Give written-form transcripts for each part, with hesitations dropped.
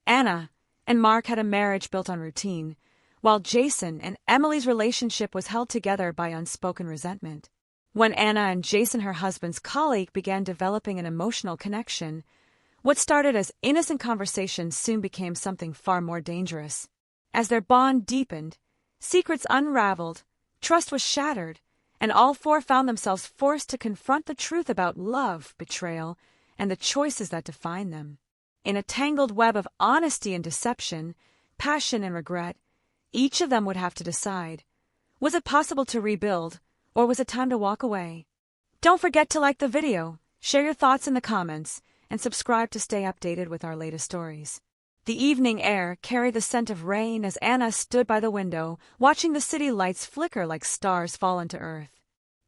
Anna and Mark had a marriage built on routine, while Jason and Emily's relationship was held together by unspoken resentment. When Anna and Jason, her husband's colleague, began developing an emotional connection, what started as innocent conversations soon became something far more dangerous. As their bond deepened, secrets unraveled, trust was shattered, and all four found themselves forced to confront the truth about love, betrayal, and the choices that define them. In a tangled web of honesty and deception, passion and regret, each of them would have to decide, was it possible to rebuild, or was it time to walk away? Don't forget to like the video, share your thoughts in the comments, and subscribe to stay updated with our latest stories. The evening air carried the scent of rain as Anna stood by the window, watching the city lights flicker like stars fall into earth.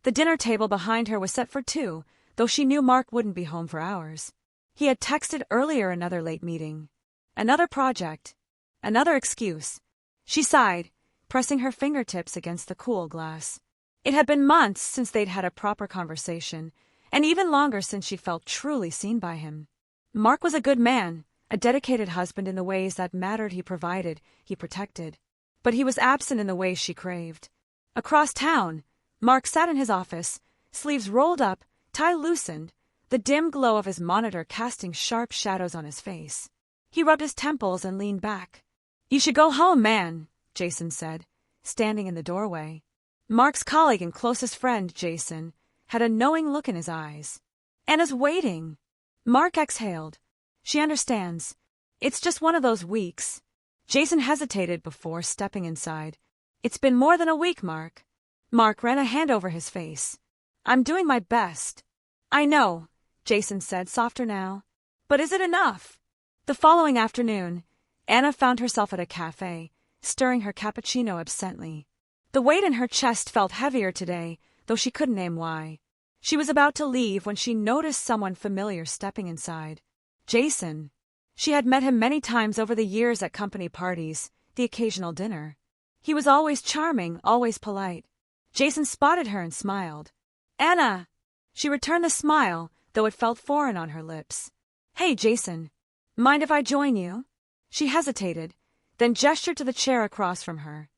The dinner table behind her was set for two, though she knew Mark wouldn't be home for hours. He had texted earlier another late meeting. Another project. Another excuse. She sighed, pressing her fingertips against the cool glass. It had been months since they'd had a proper conversation, and even longer since she felt truly seen by him. Mark was a good man, a dedicated husband in the ways that mattered. He provided, he protected. But he was absent in the ways she craved. Across town, Mark sat in his office, sleeves rolled up, tie loosened, the dim glow of his monitor casting sharp shadows on his face. He rubbed his temples and leaned back. "You should go home, man," Jason said, standing in the doorway. Mark's colleague and closest friend, Jason, had a knowing look in his eyes. "Anna's waiting." Mark exhaled. "She understands. It's just one of those weeks." Jason hesitated before stepping inside. "It's been more than a week, Mark." Mark ran a hand over his face. "I'm doing my best." "I know," Jason said, softer now. "But is it enough?" The following afternoon, Anna found herself at a cafe, stirring her cappuccino absently. The weight in her chest felt heavier today, though she couldn't name why. She was about to leave when she noticed someone familiar stepping inside. Jason. She had met him many times over the years at company parties, the occasional dinner. He was always charming, always polite. Jason spotted her and smiled. "Anna!" She returned the smile, though it felt foreign on her lips. "Hey, Jason. Mind if I join you?" She hesitated, then gestured to the chair across from her.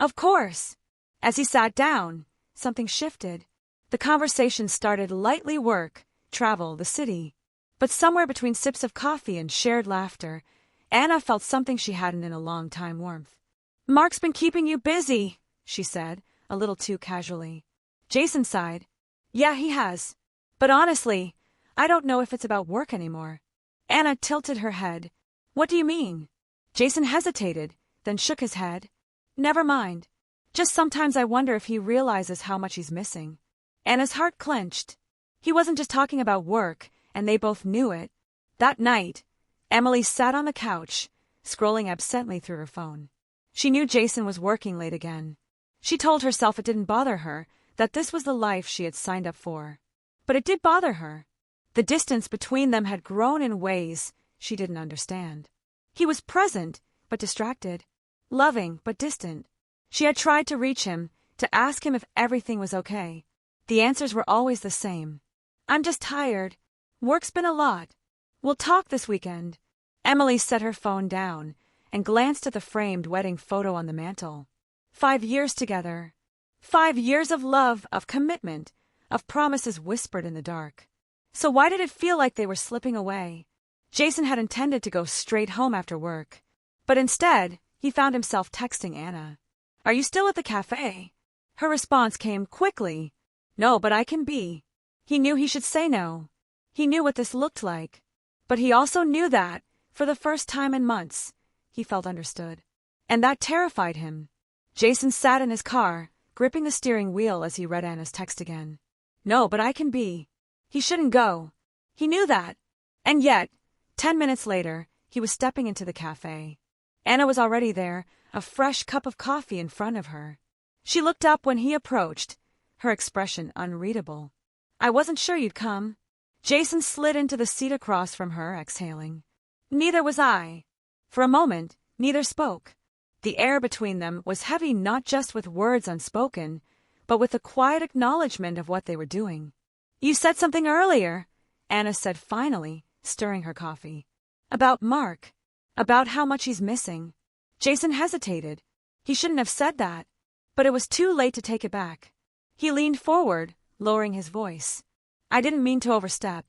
"Of course." As he sat down, something shifted. The conversation started lightly: work, travel, the city. But somewhere between sips of coffee and shared laughter, Anna felt something she hadn't in a long time: warmth. "Mark's been keeping you busy," she said, a little too casually. Jason sighed. "Yeah, he has. But honestly, I don't know if it's about work anymore." Anna tilted her head. "What do you mean?" Jason hesitated, then shook his head. "Never mind. Just sometimes I wonder if he realizes how much he's missing." Anna's heart clenched. He wasn't just talking about work, and they both knew it. That night, Emily sat on the couch, scrolling absently through her phone. She knew Jason was working late again. She told herself it didn't bother her, that this was the life she had signed up for. But it did bother her. The distance between them had grown in ways she didn't understand. He was present, but distracted. Loving, but distant. She had tried to reach him, to ask him if everything was okay. The answers were always the same. "I'm just tired. Work's been a lot. We'll talk this weekend." Emily set her phone down and glanced at the framed wedding photo on the mantel. 5 years together. 5 years of love, of commitment, of promises whispered in the dark. So why did it feel like they were slipping away? Jason had intended to go straight home after work. But instead, he found himself texting Anna. "Are you still at the cafe?" Her response came quickly. "No, but I can be." He knew he should say no. He knew what this looked like. But he also knew that, for the first time in months, he felt understood. And that terrified him. Jason sat in his car, gripping the steering wheel as he read Anna's text again. "No, but I can be." He shouldn't go. He knew that. And yet, 10 minutes later, he was stepping into the cafe. Anna was already there, a fresh cup of coffee in front of her. She looked up when he approached, her expression unreadable. "I wasn't sure you'd come." Jason slid into the seat across from her, exhaling. "Neither was I." For a moment, neither spoke. The air between them was heavy not just with words unspoken, but with the quiet acknowledgement of what they were doing. "You said something earlier," Anna said finally, stirring her coffee. "About Mark." About how much he's missing. Jason hesitated. He shouldn't have said that. But it was too late to take it back. He leaned forward, lowering his voice. I didn't mean to overstep.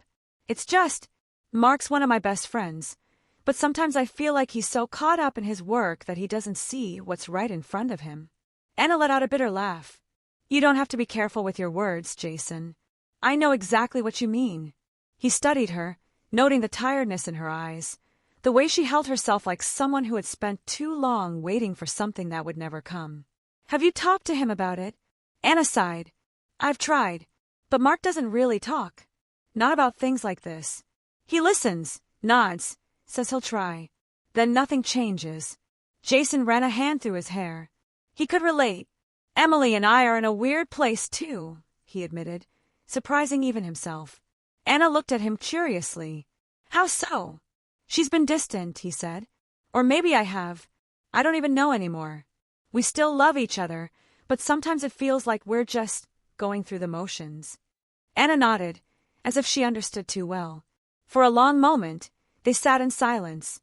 It's just, Mark's one of my best friends. But sometimes I feel like he's so caught up in his work that he doesn't see what's right in front of him. Anna let out a bitter laugh. You don't have to be careful with your words, Jason. I know exactly what you mean. He studied her, noting the tiredness in her eyes, the way she held herself like someone who had spent too long waiting for something that would never come. Have you talked to him about it? Anna sighed. I've tried, but Mark doesn't really talk. Not about things like this. He listens, nods, says he'll try. Then nothing changes. Jason ran a hand through his hair. He could relate. Emily and I are in a weird place too, he admitted, surprising even himself. Anna looked at him curiously. How so? She's been distant, he said. Or maybe I have. I don't even know anymore. We still love each other, but sometimes it feels like we're just going through the motions. Anna nodded, as if she understood too well. For a long moment, they sat in silence.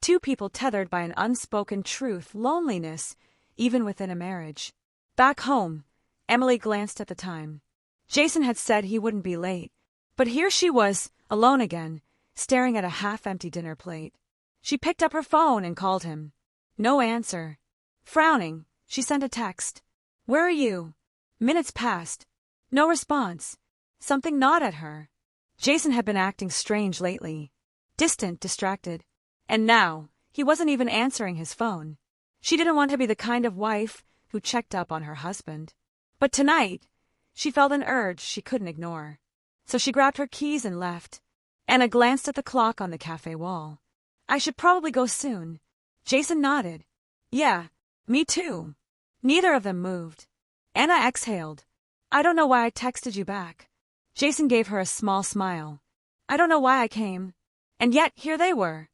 Two people tethered by an unspoken truth, loneliness, even within a marriage. Back home, Emily glanced at the time. Jason had said he wouldn't be late, but here she was, alone again, staring at a half-empty dinner plate. She picked up her phone and called him. No answer. Frowning, she sent a text. Where are you? Minutes passed. No response. Something gnawed at her. Jason had been acting strange lately. Distant, distracted. And now, he wasn't even answering his phone. She didn't want to be the kind of wife who checked up on her husband. But tonight, she felt an urge she couldn't ignore. So she grabbed her keys and left. Anna glanced at the clock on the cafe wall. I should probably go soon. Jason nodded. Yeah, me too. Neither of them moved. Anna exhaled. I don't know why I texted you back. Jason gave her a small smile. I don't know why I came. And yet, here they were.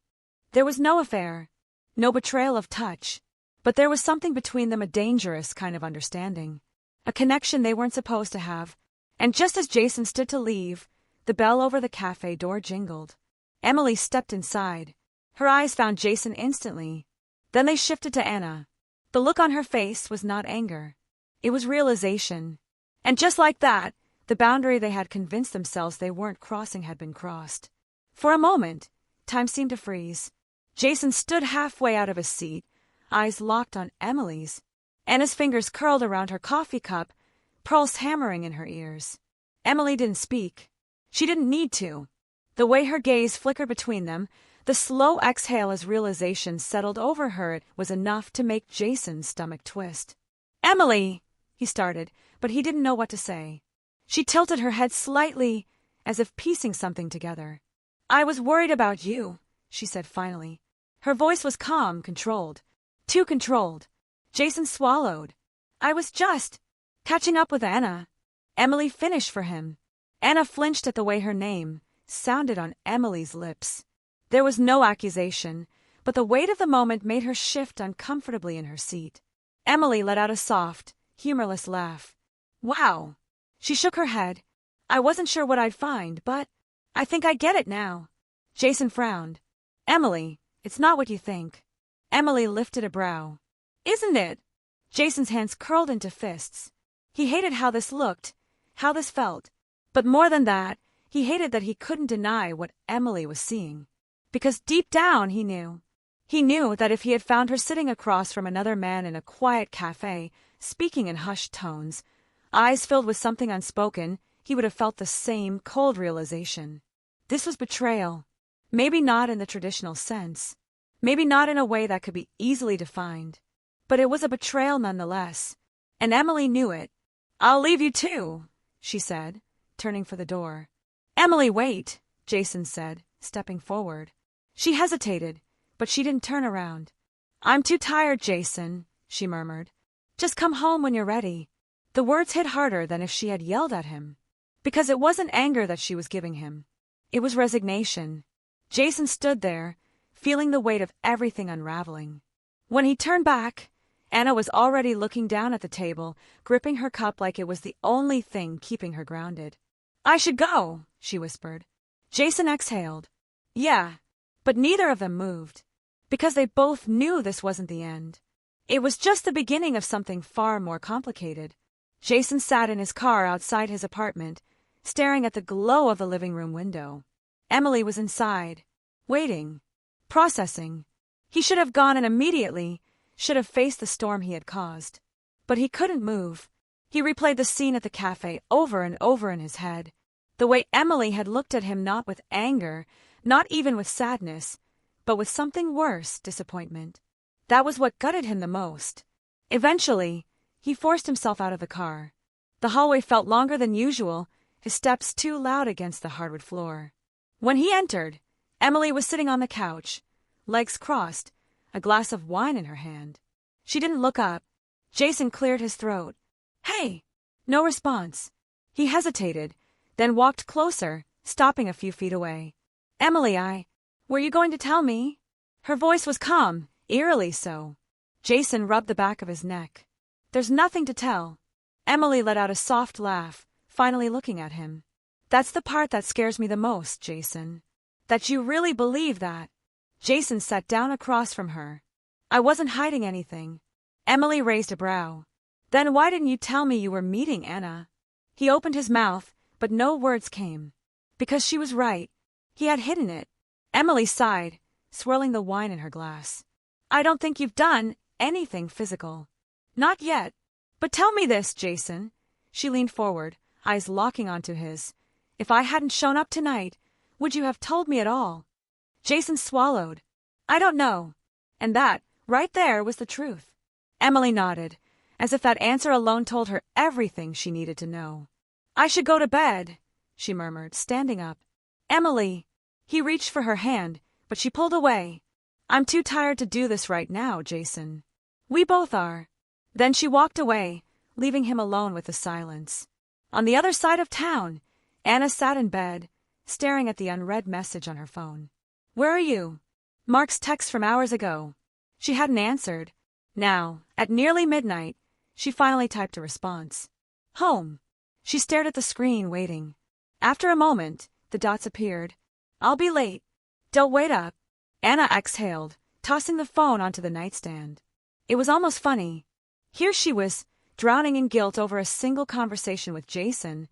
There was no affair. No betrayal of touch. But there was something between them, a dangerous kind of understanding. A connection they weren't supposed to have. And just as Jason stood to leave, the bell over the cafe door jingled. Emily stepped inside. Her eyes found Jason instantly. Then they shifted to Anna. The look on her face was not anger. It was realization. And just like that, the boundary they had convinced themselves they weren't crossing had been crossed. For a moment, time seemed to freeze. Jason stood halfway out of his seat, eyes locked on Emily's. Anna's fingers curled around her coffee cup, pearls hammering in her ears. Emily didn't speak. She didn't need to. The way her gaze flickered between them, the slow exhale as realization settled over her, was enough to make Jason's stomach twist. Emily, he started, but he didn't know what to say. She tilted her head slightly, as if piecing something together. I was worried about you, she said finally. Her voice was calm, controlled. Too controlled. Jason swallowed. I was just catching up with Anna. Emily finished for him. Anna flinched at the way her name sounded on Emily's lips. There was no accusation, but the weight of the moment made her shift uncomfortably in her seat. Emily let out a soft, humorless laugh. Wow. She shook her head. I wasn't sure what I'd find, but I think I get it now. Jason frowned. Emily, it's not what you think. Emily lifted a brow. Isn't it? Jason's hands curled into fists. He hated how this looked, how this felt. But more than that, he hated that he couldn't deny what Emily was seeing. Because deep down he knew. He knew that if he had found her sitting across from another man in a quiet cafe, speaking in hushed tones, eyes filled with something unspoken, he would have felt the same cold realization. This was betrayal. Maybe not in the traditional sense. Maybe not in a way that could be easily defined. But it was a betrayal nonetheless. And Emily knew it. I'll leave you too, she said, turning for the door. Emily, wait, Jason said, stepping forward. She hesitated, but she didn't turn around. I'm too tired, Jason, she murmured. Just come home when you're ready. The words hit harder than if she had yelled at him. Because it wasn't anger that she was giving him. It was resignation. Jason stood there, feeling the weight of everything unraveling. When he turned back, Anna was already looking down at the table, gripping her cup like it was the only thing keeping her grounded. I should go, she whispered. Jason exhaled. Yeah, but neither of them moved. because they both knew this wasn't the end. It was just the beginning of something far more complicated. Jason sat in his car outside his apartment, staring at the glow of the living room window. Emily was inside, waiting, processing. He should have gone in immediately, should have faced the storm he had caused. But he couldn't move. He replayed the scene at the cafe over and over in his head. The way Emily had looked at him, not with anger, not even with sadness, but with something worse, disappointment. That was what gutted him the most. Eventually, he forced himself out of the car. The hallway felt longer than usual, his steps too loud against the hardwood floor. When he entered, Emily was sitting on the couch, legs crossed, a glass of wine in her hand. She didn't look up. Jason cleared his throat. "Hey!" No response. He hesitated, then walked closer, stopping a few feet away. "Emily, were you going to tell me?" Her voice was calm, eerily so. Jason rubbed the back of his neck. "There's nothing to tell." Emily let out a soft laugh, finally looking at him. "That's the part that scares me the most, Jason. That you really believe that." Jason sat down across from her. "I wasn't hiding anything." Emily raised a brow. "Then why didn't you tell me you were meeting Anna?" He opened his mouth, but no words came. Because she was right. He had hidden it. Emily sighed, swirling the wine in her glass. "I don't think you've done anything physical." "Not yet. But tell me this, Jason." She leaned forward, eyes locking onto his. "If I hadn't shown up tonight, would you have told me at all?" Jason swallowed. "I don't know." And that, right there, was the truth. Emily nodded, as if that answer alone told her everything she needed to know. "I should go to bed," she murmured, standing up. "Emily." He reached for her hand, but she pulled away. "I'm too tired to do this right now, Jason." "We both are." Then she walked away, leaving him alone with the silence. On the other side of town, Anna sat in bed, staring at the unread message on her phone. "Where are you?" Mark's text from hours ago. She hadn't answered. Now, at nearly midnight, she finally typed a response. "Home." She stared at the screen, waiting. After a moment, the dots appeared. "I'll be late. Don't wait up." Anna exhaled, tossing the phone onto the nightstand. It was almost funny. Here she was, drowning in guilt over a single conversation with Jason,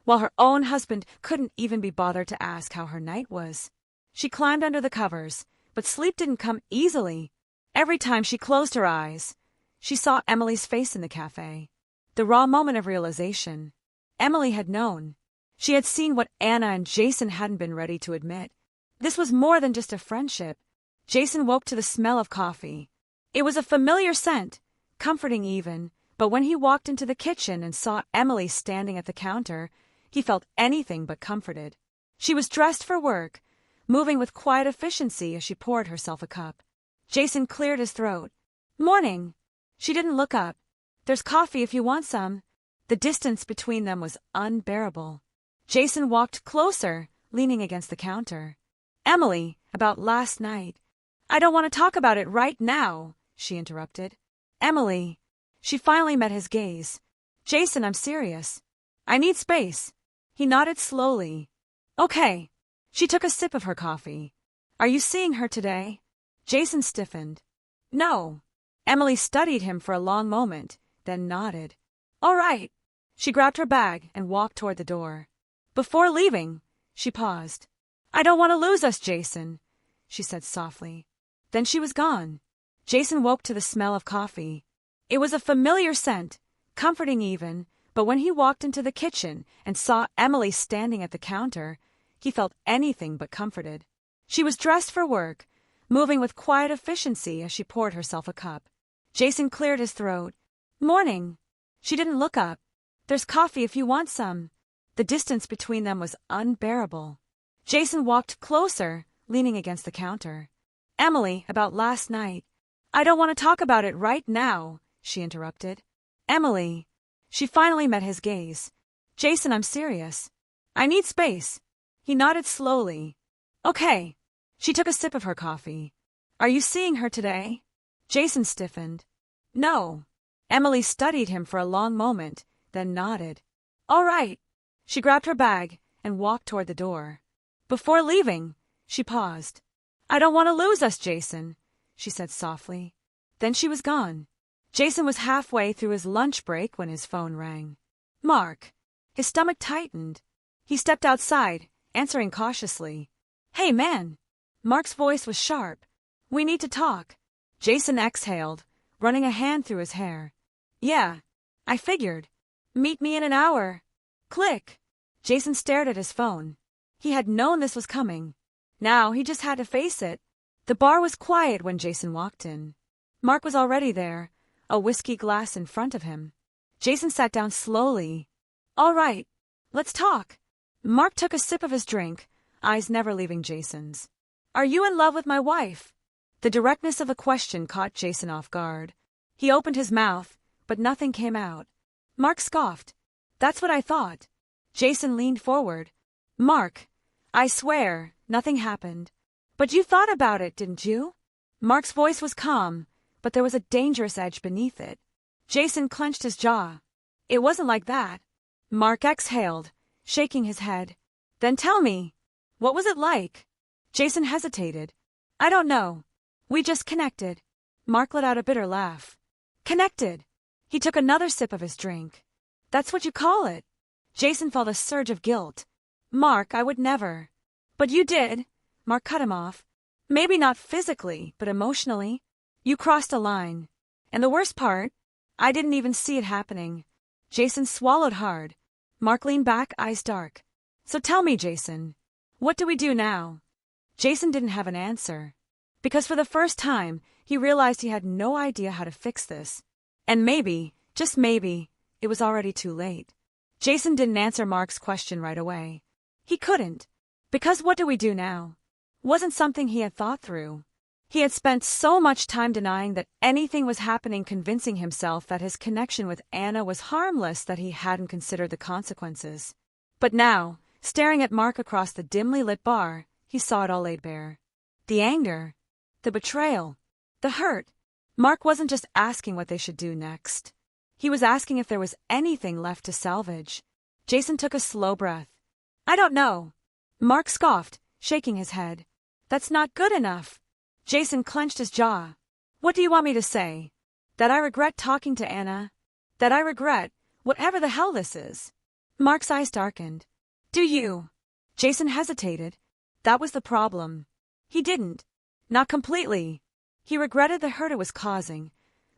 while her own husband couldn't even be bothered to ask how her night was. She climbed under the covers, but sleep didn't come easily. Every time she closed her eyes, she saw Emily's face in the cafe. The raw moment of realization. Emily had known. She had seen what Anna and Jason hadn't been ready to admit. This was more than just a friendship. Jason woke to the smell of coffee. It was a familiar scent, comforting even, but when he walked into the kitchen and saw Emily standing at the counter, he felt anything but comforted. She was dressed for work, moving with quiet efficiency as she poured herself a cup. Jason cleared his throat. "Morning." She didn't look up. "There's coffee if you want some." The distance between them was unbearable. Jason walked closer, leaning against the counter. "Emily, about last night." "I don't want to talk about it right now," she interrupted. "Emily." She finally met his gaze. "Jason, I'm serious. I need space." He nodded slowly. "Okay." She took a sip of her coffee. "Are you seeing her today?" Jason stiffened. "No." Emily studied him for a long moment, then nodded. "All right." She grabbed her bag and walked toward the door. Before leaving, she paused. "I don't want to lose us, Jason," she said softly. Then she was gone. Jason woke to the smell of coffee. It was a familiar scent, comforting even, but when he walked into the kitchen and saw Emily standing at the counter, he felt anything but comforted. She was dressed for work, moving with quiet efficiency as she poured herself a cup. Jason cleared his throat. "Morning." She didn't look up. "There's coffee if you want some." The distance between them was unbearable. Jason walked closer, leaning against the counter. "Emily, about last night." "I don't want to talk about it right now," she interrupted. "Emily." She finally met his gaze. "Jason, I'm serious. I need space." He nodded slowly. "Okay." She took a sip of her coffee. "Are you seeing her today?" Jason stiffened. "No." Emily studied him for a long moment, then nodded. "All right." She grabbed her bag and walked toward the door. Before leaving, she paused. "I don't want to lose us, Jason," she said softly. Then she was gone. Jason was halfway through his lunch break when his phone rang. Mark. His stomach tightened. He stepped outside, answering cautiously. Hey, man. Mark's voice was sharp. We need to talk. Jason exhaled, running a hand through his hair. Yeah, I figured. Meet me in an hour. Click. Jason stared at his phone. He had known this was coming. Now he just had to face it. The bar was quiet when Jason walked in. Mark was already there, a whiskey glass in front of him. Jason sat down slowly. All right, let's talk. Mark took a sip of his drink, eyes never leaving Jason's. Are you in love with my wife? The directness of the question caught Jason off guard. He opened his mouth, but nothing came out. Mark scoffed. That's what I thought. Jason leaned forward. Mark, I swear, nothing happened. But you thought about it, didn't you? Mark's voice was calm, but there was a dangerous edge beneath it. Jason clenched his jaw. It wasn't like that. Mark exhaled, shaking his head. Then tell me, what was it like? Jason hesitated. I don't know. We just connected. Mark let out a bitter laugh. Connected. He took another sip of his drink. That's what you call it. Jason felt a surge of guilt. Mark, I would never. But you did. Mark cut him off. Maybe not physically, but emotionally. You crossed a line. And the worst part, I didn't even see it happening. Jason swallowed hard. Mark leaned back, eyes dark. So tell me, Jason, what do we do now? Jason didn't have an answer. Because for the first time, he realized he had no idea how to fix this. And maybe, just maybe, it was already too late. Jason didn't answer Mark's question right away. He couldn't. Because what do we do now? Wasn't something he had thought through. He had spent so much time denying that anything was happening, convincing himself that his connection with Anna was harmless, that he hadn't considered the consequences. But now, staring at Mark across the dimly lit bar, he saw it all laid bare. The anger, the betrayal, the hurt. Mark wasn't just asking what they should do next. He was asking if there was anything left to salvage. Jason took a slow breath. I don't know. Mark scoffed, shaking his head. That's not good enough. Jason clenched his jaw. What do you want me to say? That I regret talking to Anna? That I regret whatever the hell this is? Mark's eyes darkened. Do you? Jason hesitated. That was the problem. He didn't. Not completely. He regretted the hurt it was causing,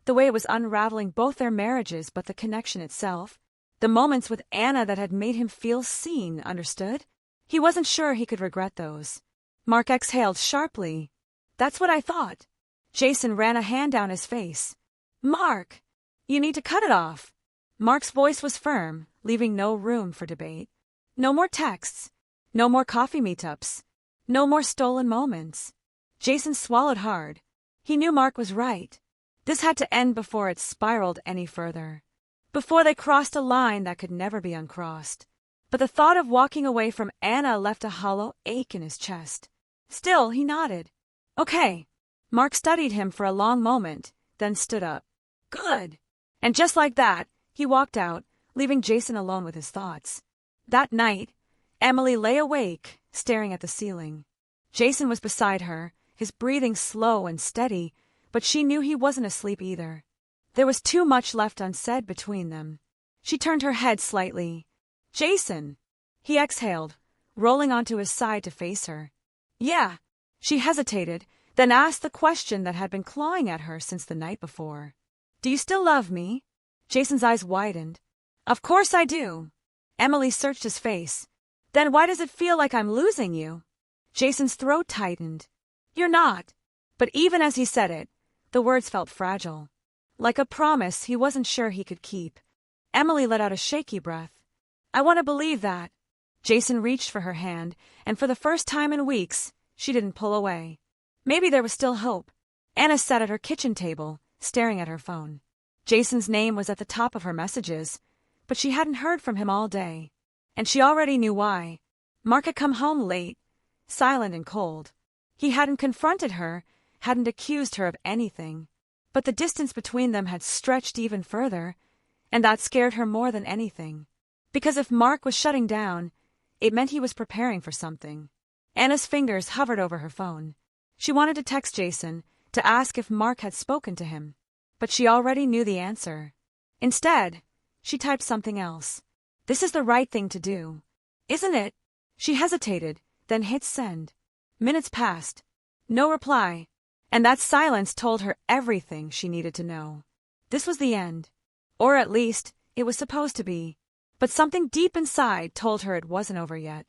the way it was unraveling both their marriages, but the connection itself, the moments with Anna that had made him feel seen, understood. He wasn't sure he could regret those. Mark exhaled sharply. That's what I thought. Jason ran a hand down his face. Mark, you need to cut it off. Mark's voice was firm, leaving no room for debate. No more texts. No more coffee meetups. No more stolen moments. Jason swallowed hard. He knew Mark was right. This had to end before it spiraled any further. Before they crossed a line that could never be uncrossed. But the thought of walking away from Anna left a hollow ache in his chest. Still, he nodded. Okay. Mark studied him for a long moment, then stood up. Good. And just like that, he walked out, leaving Jason alone with his thoughts. That night, Emily lay awake, staring at the ceiling. Jason was beside her, his breathing slow and steady, but she knew he wasn't asleep either. There was too much left unsaid between them. She turned her head slightly. Jason! He exhaled, rolling onto his side to face her. Yeah. She hesitated, then asked the question that had been clawing at her since the night before. Do you still love me? Jason's eyes widened. Of course I do. Emily searched his face. Then why does it feel like I'm losing you? Jason's throat tightened. You're not. But even as he said it, the words felt fragile. Like a promise he wasn't sure he could keep. Emily let out a shaky breath. I want to believe that. Jason reached for her hand, and for the first time in weeks, she didn't pull away. Maybe there was still hope. Anna sat at her kitchen table, staring at her phone. Jason's name was at the top of her messages, but she hadn't heard from him all day. And she already knew why. Mark had come home late, silent and cold. He hadn't confronted her, hadn't accused her of anything. But the distance between them had stretched even further, and that scared her more than anything. Because if Mark was shutting down, it meant he was preparing for something. Anna's fingers hovered over her phone. She wanted to text Jason, to ask if Mark had spoken to him. But she already knew the answer. Instead, she typed something else. "This is the right thing to do, isn't it?" She hesitated, then hit send. Minutes passed. No reply. And that silence told her everything she needed to know. This was the end. Or at least, it was supposed to be. But something deep inside told her it wasn't over yet.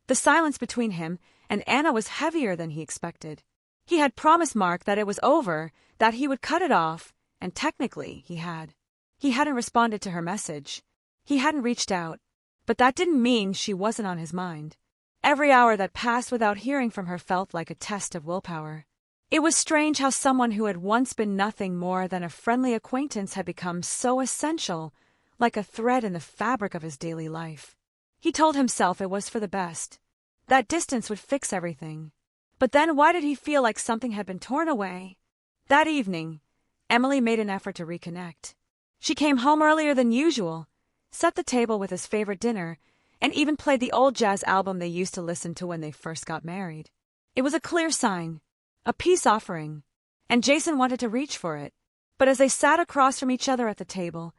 The silence between him and Anna was heavier than he expected. He had promised Mark that it was over, that he would cut it off, and technically he had. He hadn't responded to her message. He hadn't reached out. But that didn't mean she wasn't on his mind. Every hour that passed without hearing from her felt like a test of willpower. It was strange how someone who had once been nothing more than a friendly acquaintance had become so essential, like a thread in the fabric of his daily life. He told himself it was for the best. That distance would fix everything. But then why did he feel like something had been torn away? That evening, Emily made an effort to reconnect. She came home earlier than usual, set the table with his favorite dinner, and even played the old jazz album they used to listen to when they first got married. It was a clear sign, a peace offering, and Jason wanted to reach for it. But as they sat across from each other at the table,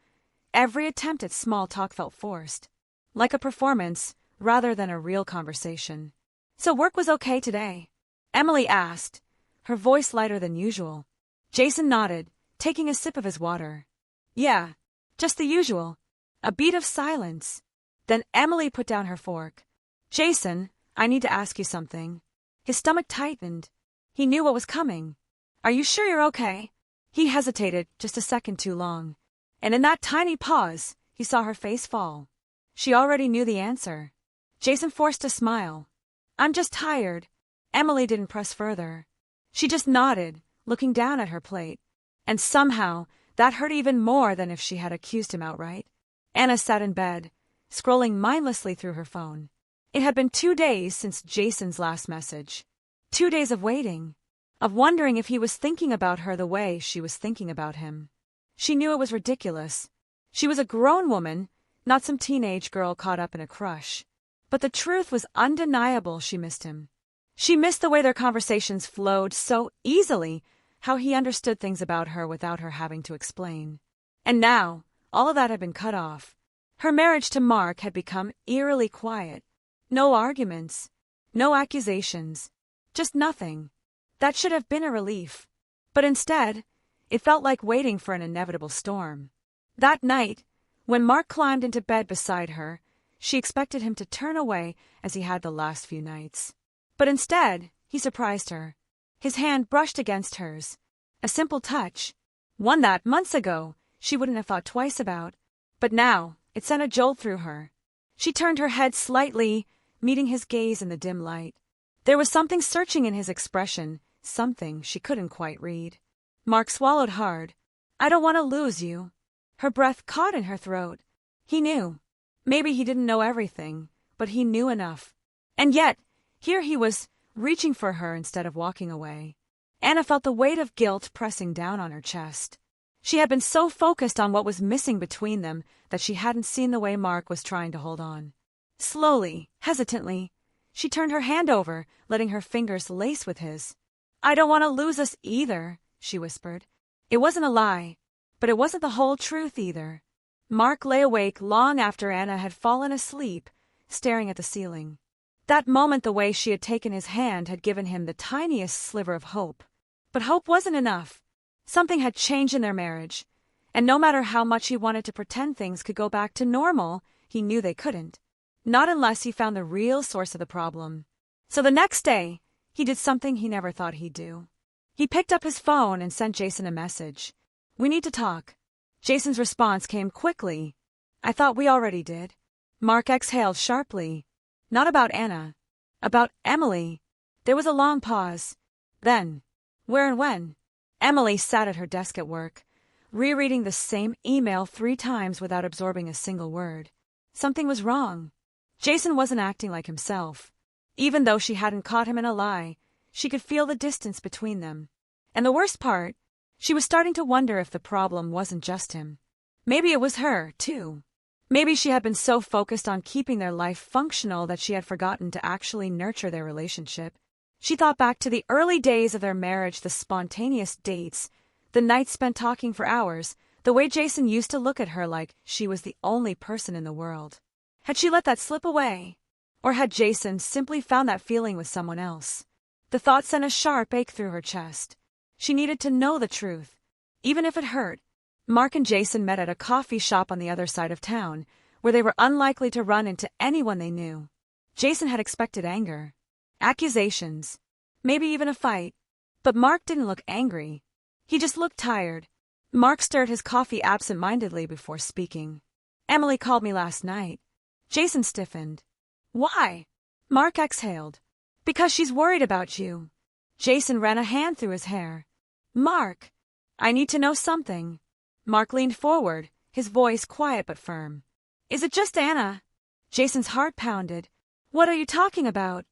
every attempt at small talk felt forced, like a performance rather than a real conversation. "So work was okay today?" Emily asked, her voice lighter than usual. Jason nodded, taking a sip of his water. "Yeah, just the usual." A beat of silence. Then Emily put down her fork. "Jason, I need to ask you something." His stomach tightened. He knew what was coming. "Are you sure you're okay?" He hesitated just a second too long. And in that tiny pause, he saw her face fall. She already knew the answer. Jason forced a smile. "I'm just tired." Emily didn't press further. She just nodded, looking down at her plate. And somehow, that hurt even more than if she had accused him outright. Anna sat in bed, scrolling mindlessly through her phone. It had been 2 days since Jason's last message. 2 days of waiting, of wondering if he was thinking about her the way she was thinking about him. She knew it was ridiculous. She was a grown woman, not some teenage girl caught up in a crush. But the truth was undeniable. She missed him. She missed the way their conversations flowed so easily, how he understood things about her without her having to explain. And now, all of that had been cut off. Her marriage to Mark had become eerily quiet. No arguments, no accusations, just nothing. That should have been a relief. But instead, it felt like waiting for an inevitable storm. That night, when Mark climbed into bed beside her, she expected him to turn away as he had the last few nights. But instead, he surprised her. His hand brushed against hers. A simple touch, one that, months ago, she wouldn't have thought twice about. But now, it sent a jolt through her. She turned her head slightly, meeting his gaze in the dim light. There was something searching in his expression, something she couldn't quite read. Mark swallowed hard. "I don't want to lose you." Her breath caught in her throat. He knew. Maybe he didn't know everything, but he knew enough. And yet, here he was, reaching for her instead of walking away. Anna felt the weight of guilt pressing down on her chest. She had been so focused on what was missing between them that she hadn't seen the way Mark was trying to hold on. Slowly, hesitantly, she turned her hand over, letting her fingers lace with his. "I don't want to lose us either," she whispered. It wasn't a lie, but it wasn't the whole truth either. Mark lay awake long after Anna had fallen asleep, staring at the ceiling. That moment, the way she had taken his hand had given him the tiniest sliver of hope. But hope wasn't enough. Something had changed in their marriage, and no matter how much he wanted to pretend things could go back to normal, he knew they couldn't. Not unless he found the real source of the problem. So the next day, he did something he never thought he'd do. He picked up his phone and sent Jason a message. "We need to talk." Jason's response came quickly. "I thought we already did." Mark exhaled sharply. Not about Anna. About Emily. There was a long pause. Then, where and when? Emily sat at her desk at work, rereading the same email 3 times without absorbing a single word. Something was wrong. Jason wasn't acting like himself. Even though she hadn't caught him in a lie, she could feel the distance between them. And the worst part, she was starting to wonder if the problem wasn't just him. Maybe it was her, too. Maybe she had been so focused on keeping their life functional that she had forgotten to actually nurture their relationship. She thought back to the early days of their marriage, the spontaneous dates, the nights spent talking for hours, the way Jason used to look at her like she was the only person in the world. Had she let that slip away? Or had Jason simply found that feeling with someone else? The thought sent a sharp ache through her chest. She needed to know the truth, even if it hurt. Mark and Jason met at a coffee shop on the other side of town, where they were unlikely to run into anyone they knew. Jason had expected anger, accusations, maybe even a fight. But Mark didn't look angry. He just looked tired. Mark stirred his coffee absent-mindedly before speaking. "Emily called me last night." Jason stiffened. "Why?" Mark exhaled. "Because she's worried about you." Jason ran a hand through his hair. "Mark, I need to know something." Mark leaned forward, his voice quiet but firm. "Is it just Anna?" Jason's heart pounded. "What are you talking about?"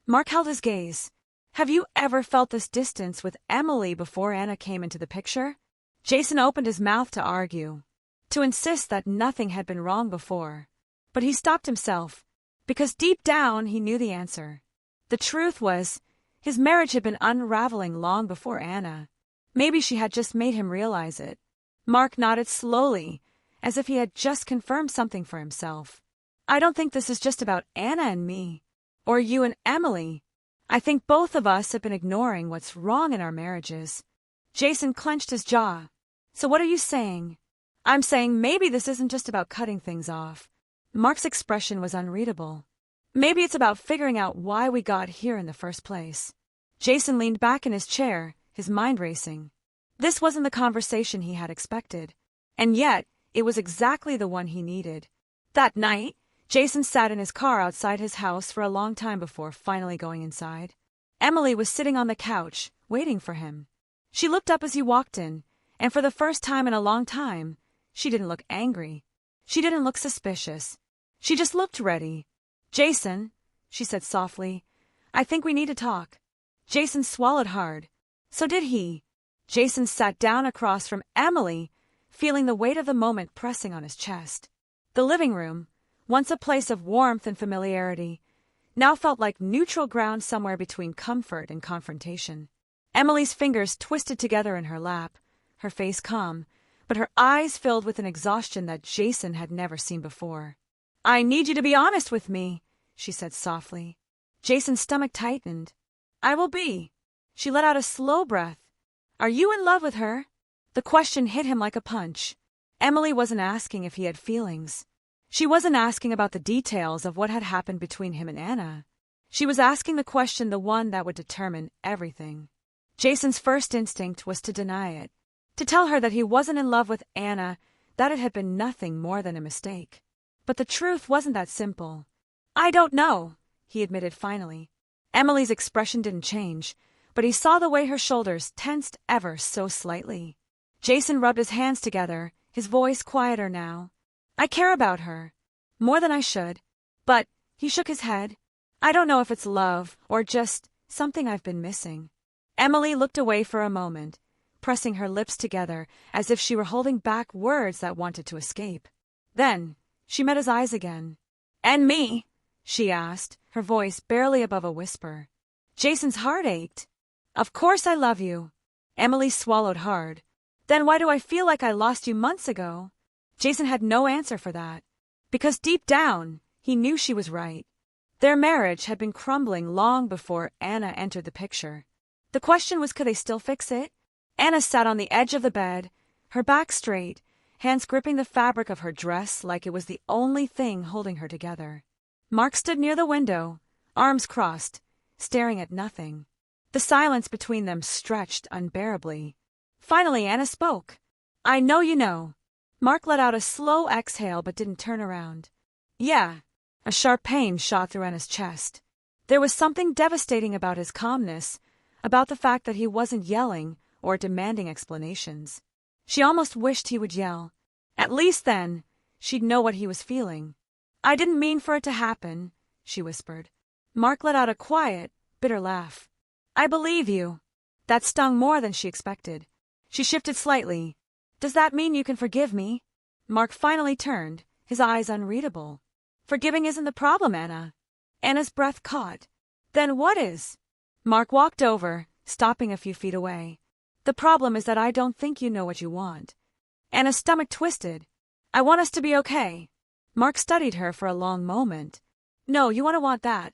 Mark held his gaze. "Have you ever felt this distance with Emily before Anna came into the picture?" Jason opened his mouth to argue, to insist that nothing had been wrong before. But he stopped himself, because deep down he knew the answer. The truth was, his marriage had been unraveling long before Anna. Maybe she had just made him realize it. Mark nodded slowly, as if he had just confirmed something for himself. "I don't think this is just about Anna and me, or you and Emily. I think both of us have been ignoring what's wrong in our marriages." Jason clenched his jaw. "So what are you saying?" "I'm saying maybe this isn't just about cutting things off." Mark's expression was unreadable. "Maybe it's about figuring out why we got here in the first place." Jason leaned back in his chair, his mind racing. This wasn't the conversation he had expected, and yet it was exactly the one he needed. That night, Jason sat in his car outside his house for a long time before finally going inside. Emily was sitting on the couch, waiting for him. She looked up as he walked in, and for the first time in a long time, she didn't look angry. She didn't look suspicious. She just looked ready. "Jason," she said softly, "I think we need to talk." Jason swallowed hard. So did he. Jason sat down across from Emily, feeling the weight of the moment pressing on his chest. The living room, once a place of warmth and familiarity, now felt like neutral ground somewhere between comfort and confrontation. Emily's fingers twisted together in her lap, her face calm, but her eyes filled with an exhaustion that Jason had never seen before. "I need you to be honest with me," she said softly. Jason's stomach tightened. "I will be." She let out a slow breath. "Are you in love with her?" The question hit him like a punch. Emily wasn't asking if he had feelings. She wasn't asking about the details of what had happened between him and Anna. She was asking the question, the one that would determine everything. Jason's first instinct was to deny it, to tell her that he wasn't in love with Anna, that it had been nothing more than a mistake. But the truth wasn't that simple. "I don't know," he admitted finally. Emily's expression didn't change, but he saw the way her shoulders tensed ever so slightly. Jason rubbed his hands together, his voice quieter now. "I care about her, more than I should." But he shook his head. "I don't know if it's love or just something I've been missing." Emily looked away for a moment, pressing her lips together as if she were holding back words that wanted to escape. Then she met his eyes again. "And me?" she asked, her voice barely above a whisper. Jason's heart ached. "Of course I love you." Emily swallowed hard. "Then why do I feel like I lost you months ago?" Jason had no answer for that, because deep down, he knew she was right. Their marriage had been crumbling long before Anna entered the picture. The question was, could they still fix it? Anna sat on the edge of the bed, her back straight, hands gripping the fabric of her dress like it was the only thing holding her together. Mark stood near the window, arms crossed, staring at nothing. The silence between them stretched unbearably. Finally, Anna spoke. "I know you know." Mark let out a slow exhale but didn't turn around. "Yeah." A sharp pain shot through Anna's chest. There was something devastating about his calmness, about the fact that he wasn't yelling or demanding explanations. She almost wished he would yell. At least then, she'd know what he was feeling. "I didn't mean for it to happen," she whispered. Mark let out a quiet, bitter laugh. "I believe you." That stung more than she expected. She shifted slightly. "Does that mean you can forgive me?" Mark finally turned, his eyes unreadable. "Forgiving isn't the problem, Anna." Anna's breath caught. "Then what is?" Mark walked over, stopping a few feet away. The problem is that I don't think you know what you want. Anna's stomach twisted. I want us to be okay. Mark studied her for a long moment. No, you want that.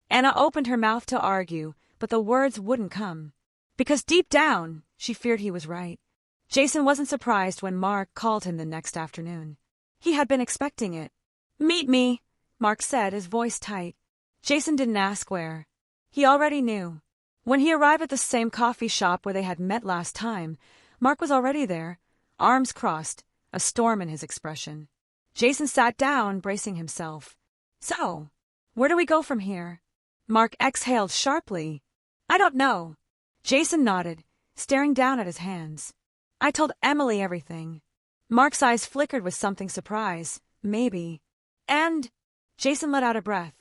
Anna opened her mouth to argue, but the words wouldn't come. Because deep down, she feared he was right. Jason wasn't surprised when Mark called him the next afternoon. He had been expecting it. Meet me, Mark said, his voice tight. Jason didn't ask where. He already knew. When he arrived at the same coffee shop where they had met last time, Mark was already there, arms crossed, a storm in his expression. Jason sat down, bracing himself. So, where do we go from here? Mark exhaled sharply. I don't know. Jason nodded, staring down at his hands. I told Emily everything. Mark's eyes flickered with something surprise. Maybe. And Jason let out a breath.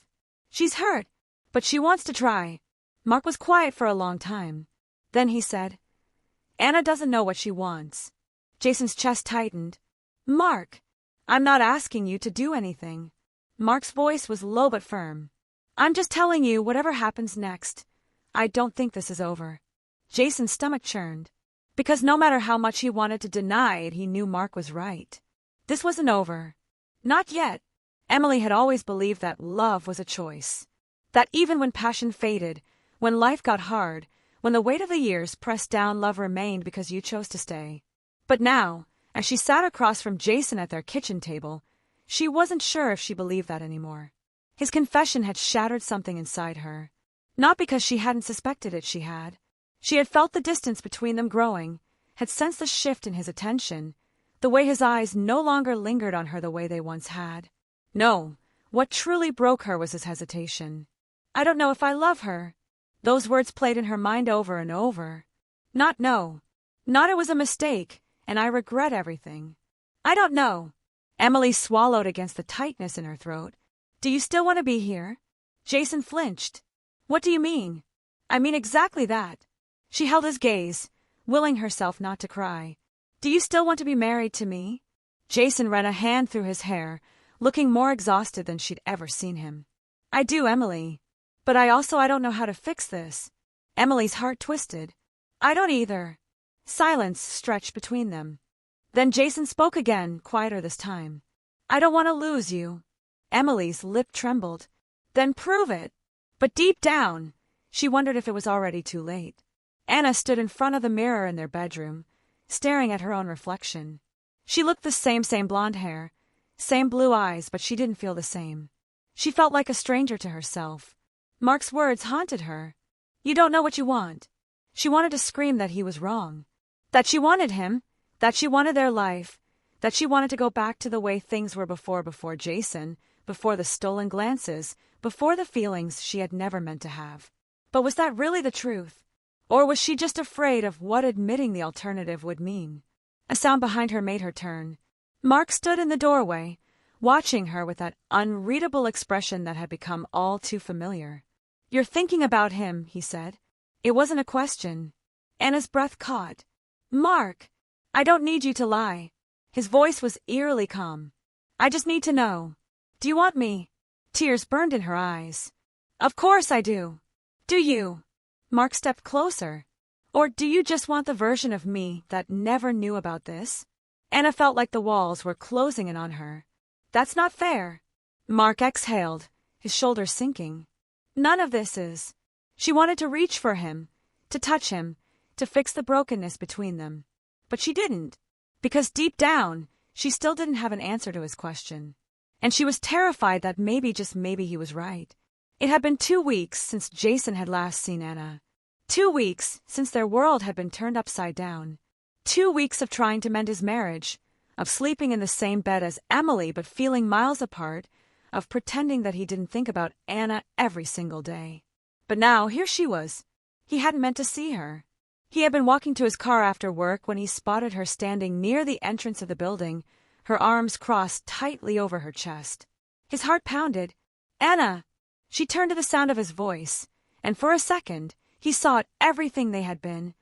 She's hurt, but she wants to try. Mark was quiet for a long time. Then he said, Anna doesn't know what she wants. Jason's chest tightened. Mark, I'm not asking you to do anything. Mark's voice was low but firm. I'm just telling you whatever happens next. I don't think this is over. Jason's stomach churned. Because no matter how much he wanted to deny it, he knew Mark was right. This wasn't over. Not yet. Emily had always believed that love was a choice. That even when passion faded, when life got hard, when the weight of the years pressed down, love remained because you chose to stay. But now, as she sat across from Jason at their kitchen table, she wasn't sure if she believed that anymore. His confession had shattered something inside her. Not because she hadn't suspected it, she had. She had felt the distance between them growing, had sensed the shift in his attention, the way his eyes no longer lingered on her the way they once had. No, what truly broke her was his hesitation. I don't know if I love her. Those words played in her mind over and over. Not no. Not it was a mistake, and I regret everything. I don't know. Emily swallowed against the tightness in her throat. Do you still want to be here? Jason flinched. What do you mean? I mean exactly that. She held his gaze, willing herself not to cry. Do you still want to be married to me? Jason ran a hand through his hair, looking more exhausted than she'd ever seen him. I do, Emily. But I don't know how to fix this. Emily's heart twisted. I don't either. Silence stretched between them. Then Jason spoke again, quieter this time. I don't want to lose you. Emily's lip trembled. Then prove it. But deep down, she wondered if it was already too late. Anna stood in front of the mirror in their bedroom, staring at her own reflection. She looked the same blonde hair, same blue eyes, but she didn't feel the same. She felt like a stranger to herself. Mark's words haunted her. You don't know what you want. She wanted to scream that he was wrong. That she wanted him, that she wanted their life, that she wanted to go back to the way things were before Jason, before the stolen glances, before the feelings she had never meant to have. But was that really the truth? Or was she just afraid of what admitting the alternative would mean? A sound behind her made her turn. Mark stood in the doorway, watching her with that unreadable expression that had become all too familiar. You're thinking about him, he said. It wasn't a question. Anna's breath caught. Mark, I don't need you to lie. His voice was eerily calm. I just need to know. Do you want me? Tears burned in her eyes. Of course I do. Do you? Mark stepped closer. Or do you just want the version of me that never knew about this? Anna felt like the walls were closing in on her. That's not fair. Mark exhaled, his shoulders sinking. None of this is. She wanted to reach for him, to touch him, to fix the brokenness between them. But she didn't. Because deep down, she still didn't have an answer to his question. And she was terrified that maybe, just maybe, he was right. It had been 2 weeks since Jason had last seen Anna. 2 weeks since their world had been turned upside down. 2 weeks of trying to mend his marriage, of sleeping in the same bed as Emily but feeling miles apart, of pretending that he didn't think about Anna every single day. But now, here she was. He hadn't meant to see her. He had been walking to his car after work when he spotted her standing near the entrance of the building, her arms crossed tightly over her chest. His heart pounded. Anna! She turned to the sound of his voice, and for a second, he saw everything they had been,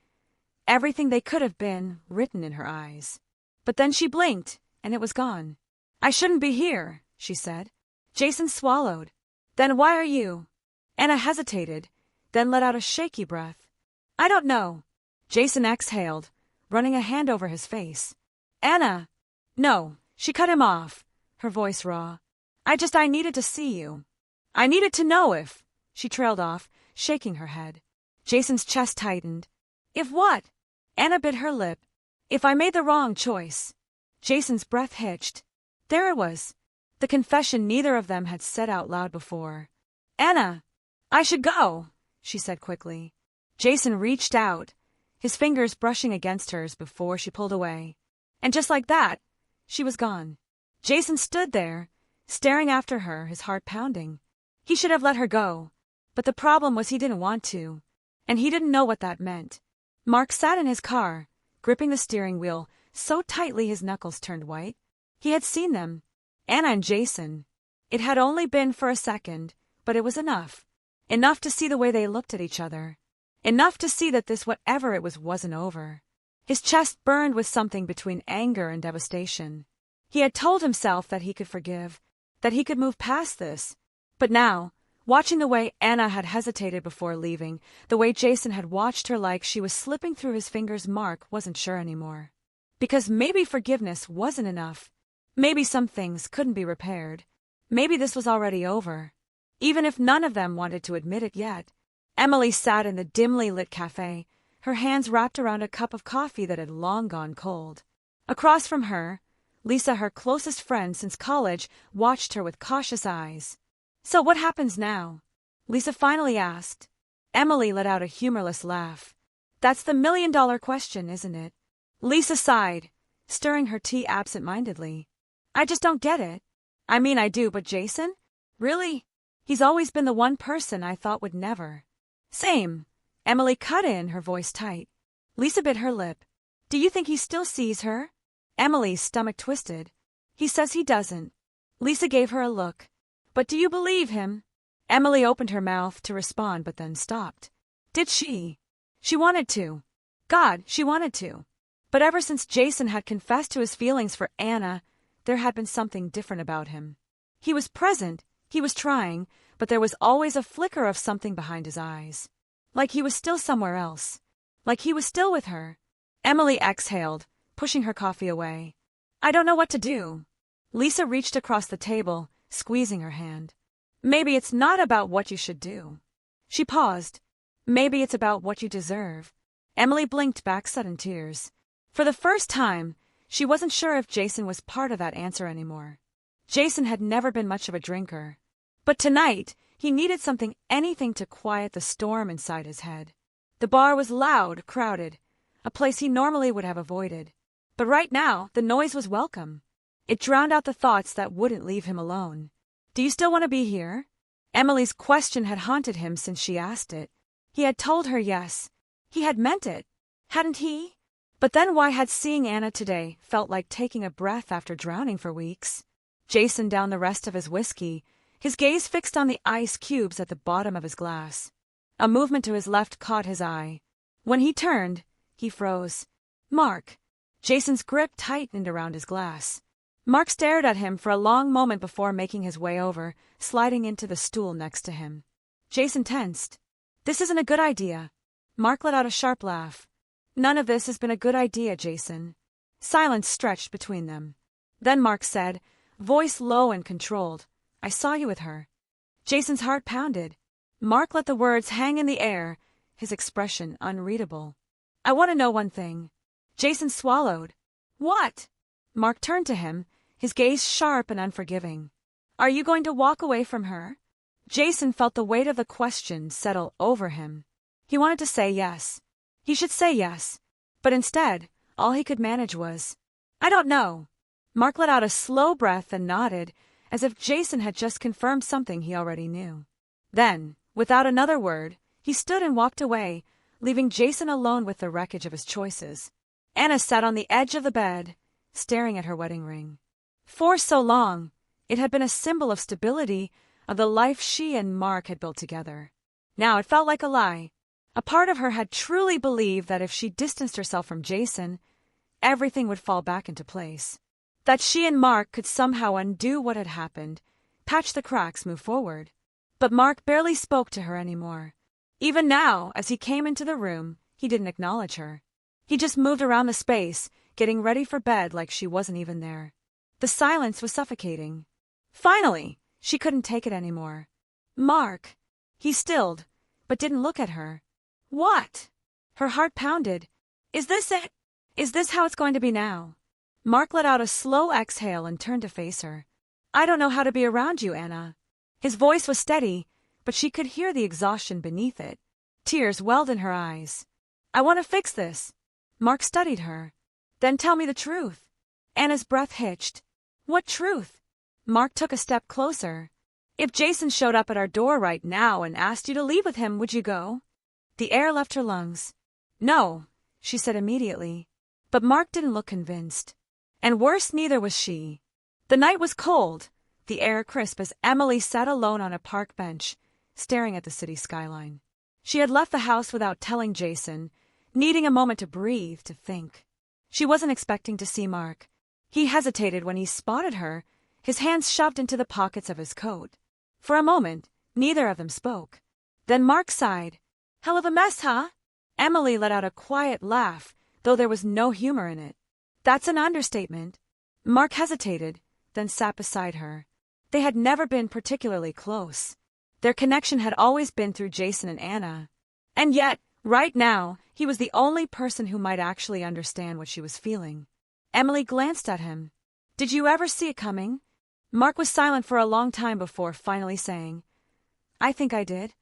everything they could have been, written in her eyes. But then she blinked, and it was gone. I shouldn't be here, she said. Jason swallowed. Then why are you? Anna hesitated, then let out a shaky breath. I don't know. Jason exhaled, running a hand over his face. Anna! No, she cut him off, her voice raw. I needed to see you. I needed to know if... She trailed off, shaking her head. Jason's chest tightened. If what? Anna bit her lip. If I made the wrong choice. Jason's breath hitched. There it was. The confession neither of them had said out loud before. Anna! I should go, she said quickly. Jason reached out, his fingers brushing against hers before she pulled away. And just like that, she was gone. Jason stood there, staring after her, his heart pounding. He should have let her go, but the problem was he didn't want to, and he didn't know what that meant. Mark sat in his car, gripping the steering wheel so tightly his knuckles turned white. He had seen them, Anna and Jason. It had only been for a second, but it was enough. Enough to see the way they looked at each other. Enough to see that this whatever it was wasn't over. His chest burned with something between anger and devastation. He had told himself that he could forgive, that he could move past this. But now, watching the way Anna had hesitated before leaving, the way Jason had watched her like she was slipping through his fingers, Mark wasn't sure anymore. Because maybe forgiveness wasn't enough. Maybe some things couldn't be repaired. Maybe this was already over. Even if none of them wanted to admit it yet. Emily sat in the dimly lit cafe, her hands wrapped around a cup of coffee that had long gone cold. Across from her, Lisa, her closest friend since college, watched her with cautious eyes. So what happens now? Lisa finally asked. Emily let out a humorless laugh. That's the million-dollar question, isn't it? Lisa sighed, stirring her tea absent-mindedly. I just don't get it. I mean, I do, but Jason? Really? He's always been the one person I thought would never. Same. Emily cut in, her voice tight. Lisa bit her lip. Do you think he still sees her? Emily's stomach twisted. He says he doesn't. Lisa gave her a look. But do you believe him? Emily opened her mouth to respond but then stopped. Did she? She wanted to. God, she wanted to. But ever since Jason had confessed to his feelings for Anna, there had been something different about him. He was present, he was trying, but there was always a flicker of something behind his eyes. Like he was still somewhere else. Like he was still with her. Emily exhaled, pushing her coffee away. I don't know what to do. Lisa reached across the table, squeezing her hand. Maybe it's not about what you should do. She paused. Maybe it's about what you deserve. Emily blinked back sudden tears. For the first time, she wasn't sure if Jason was part of that answer anymore. Jason had never been much of a drinker. But tonight, he needed something, anything to quiet the storm inside his head. The bar was loud, crowded, a place he normally would have avoided. But right now, the noise was welcome. It drowned out the thoughts that wouldn't leave him alone. Do you still want to be here? Emily's question had haunted him since she asked it. He had told her yes. He had meant it, hadn't he? But then why had seeing Anna today felt like taking a breath after drowning for weeks? Jason downed the rest of his whiskey, his gaze fixed on the ice cubes at the bottom of his glass. A movement to his left caught his eye. When he turned, he froze. Mark. Jason's grip tightened around his glass. Mark stared at him for a long moment before making his way over, sliding into the stool next to him. Jason tensed. This isn't a good idea. Mark let out a sharp laugh. None of this has been a good idea, Jason. Silence stretched between them. Then Mark said, voice low and controlled, I saw you with her. Jason's heart pounded. Mark let the words hang in the air, his expression unreadable. I want to know one thing. Jason swallowed. What? Mark turned to him, his gaze sharp and unforgiving. Are you going to walk away from her? Jason felt the weight of the question settle over him. He wanted to say yes. He should say yes. But instead, all he could manage was, I don't know. Mark let out a slow breath and nodded, as if Jason had just confirmed something he already knew. Then, without another word, he stood and walked away, leaving Jason alone with the wreckage of his choices. Anna sat on the edge of the bed, staring at her wedding ring. For so long, it had been a symbol of stability, of the life she and Mark had built together. Now it felt like a lie. A part of her had truly believed that if she distanced herself from Jason, everything would fall back into place. That she and Mark could somehow undo what had happened, patch the cracks, move forward. But Mark barely spoke to her anymore. Even now, as he came into the room, he didn't acknowledge her. He just moved around the space, getting ready for bed like she wasn't even there. The silence was suffocating. Finally, she couldn't take it anymore. "Mark." He stilled, but didn't look at her. "What?" Her heart pounded. "Is this it? Is this how it's going to be now?" Mark let out a slow exhale and turned to face her. "I don't know how to be around you, Anna." His voice was steady, but she could hear the exhaustion beneath it. Tears welled in her eyes. "I want to fix this." Mark studied her. "Then tell me the truth." Anna's breath hitched. "What truth?" Mark took a step closer. "If Jason showed up at our door right now and asked you to leave with him, would you go?" The air left her lungs. "No," she said immediately. But Mark didn't look convinced. And worse, neither was she. The night was cold, the air crisp as Emily sat alone on a park bench, staring at the city skyline. She had left the house without telling Jason, needing a moment to breathe, to think. She wasn't expecting to see Mark. He hesitated when he spotted her, his hands shoved into the pockets of his coat. For a moment, neither of them spoke. Then Mark sighed. "Hell of a mess, huh?" Emily let out a quiet laugh, though there was no humor in it. "That's an understatement." Mark hesitated, then sat beside her. They had never been particularly close. Their connection had always been through Jason and Anna. And yet, right now, he was the only person who might actually understand what she was feeling. Emily glanced at him. "Did you ever see it coming?" Mark was silent for a long time before finally saying, "I think I did.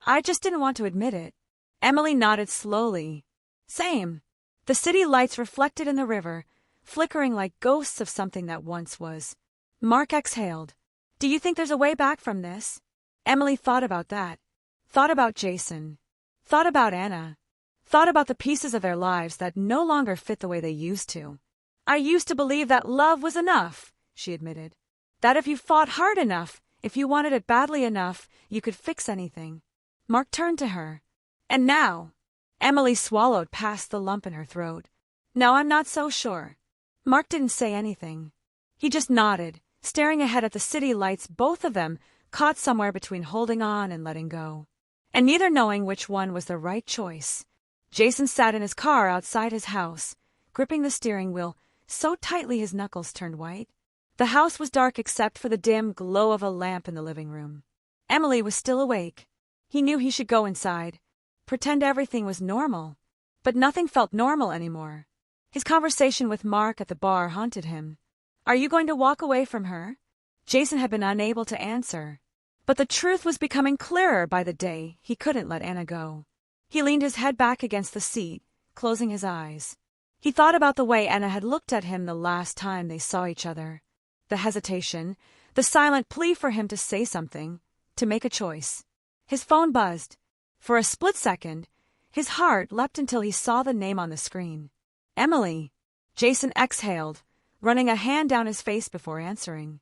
I just didn't want to admit it." Emily nodded slowly. "Same." The city lights reflected in the river, flickering like ghosts of something that once was. Mark exhaled. "Do you think there's a way back from this?" Emily thought about that. Thought about Jason. Thought about Anna. Thought about the pieces of their lives that no longer fit the way they used to. "I used to believe that love was enough," she admitted. "That if you fought hard enough, if you wanted it badly enough, you could fix anything." Mark turned to her. "And now?" Emily swallowed past the lump in her throat. "No, I'm not so sure." Mark didn't say anything. He just nodded, staring ahead at the city lights, both of them caught somewhere between holding on and letting go. And neither knowing which one was the right choice. Jason sat in his car outside his house, gripping the steering wheel so tightly his knuckles turned white. The house was dark except for the dim glow of a lamp in the living room. Emily was still awake. He knew he should go inside, pretend everything was normal. But nothing felt normal anymore. His conversation with Mark at the bar haunted him. "Are you going to walk away from her?" Jason had been unable to answer. But the truth was becoming clearer by the day. He couldn't let Anna go. He leaned his head back against the seat, closing his eyes. He thought about the way Anna had looked at him the last time they saw each other. The hesitation, the silent plea for him to say something, to make a choice. His phone buzzed. For a split second, his heart leapt until he saw the name on the screen. "Emily." Jason exhaled, running a hand down his face before answering.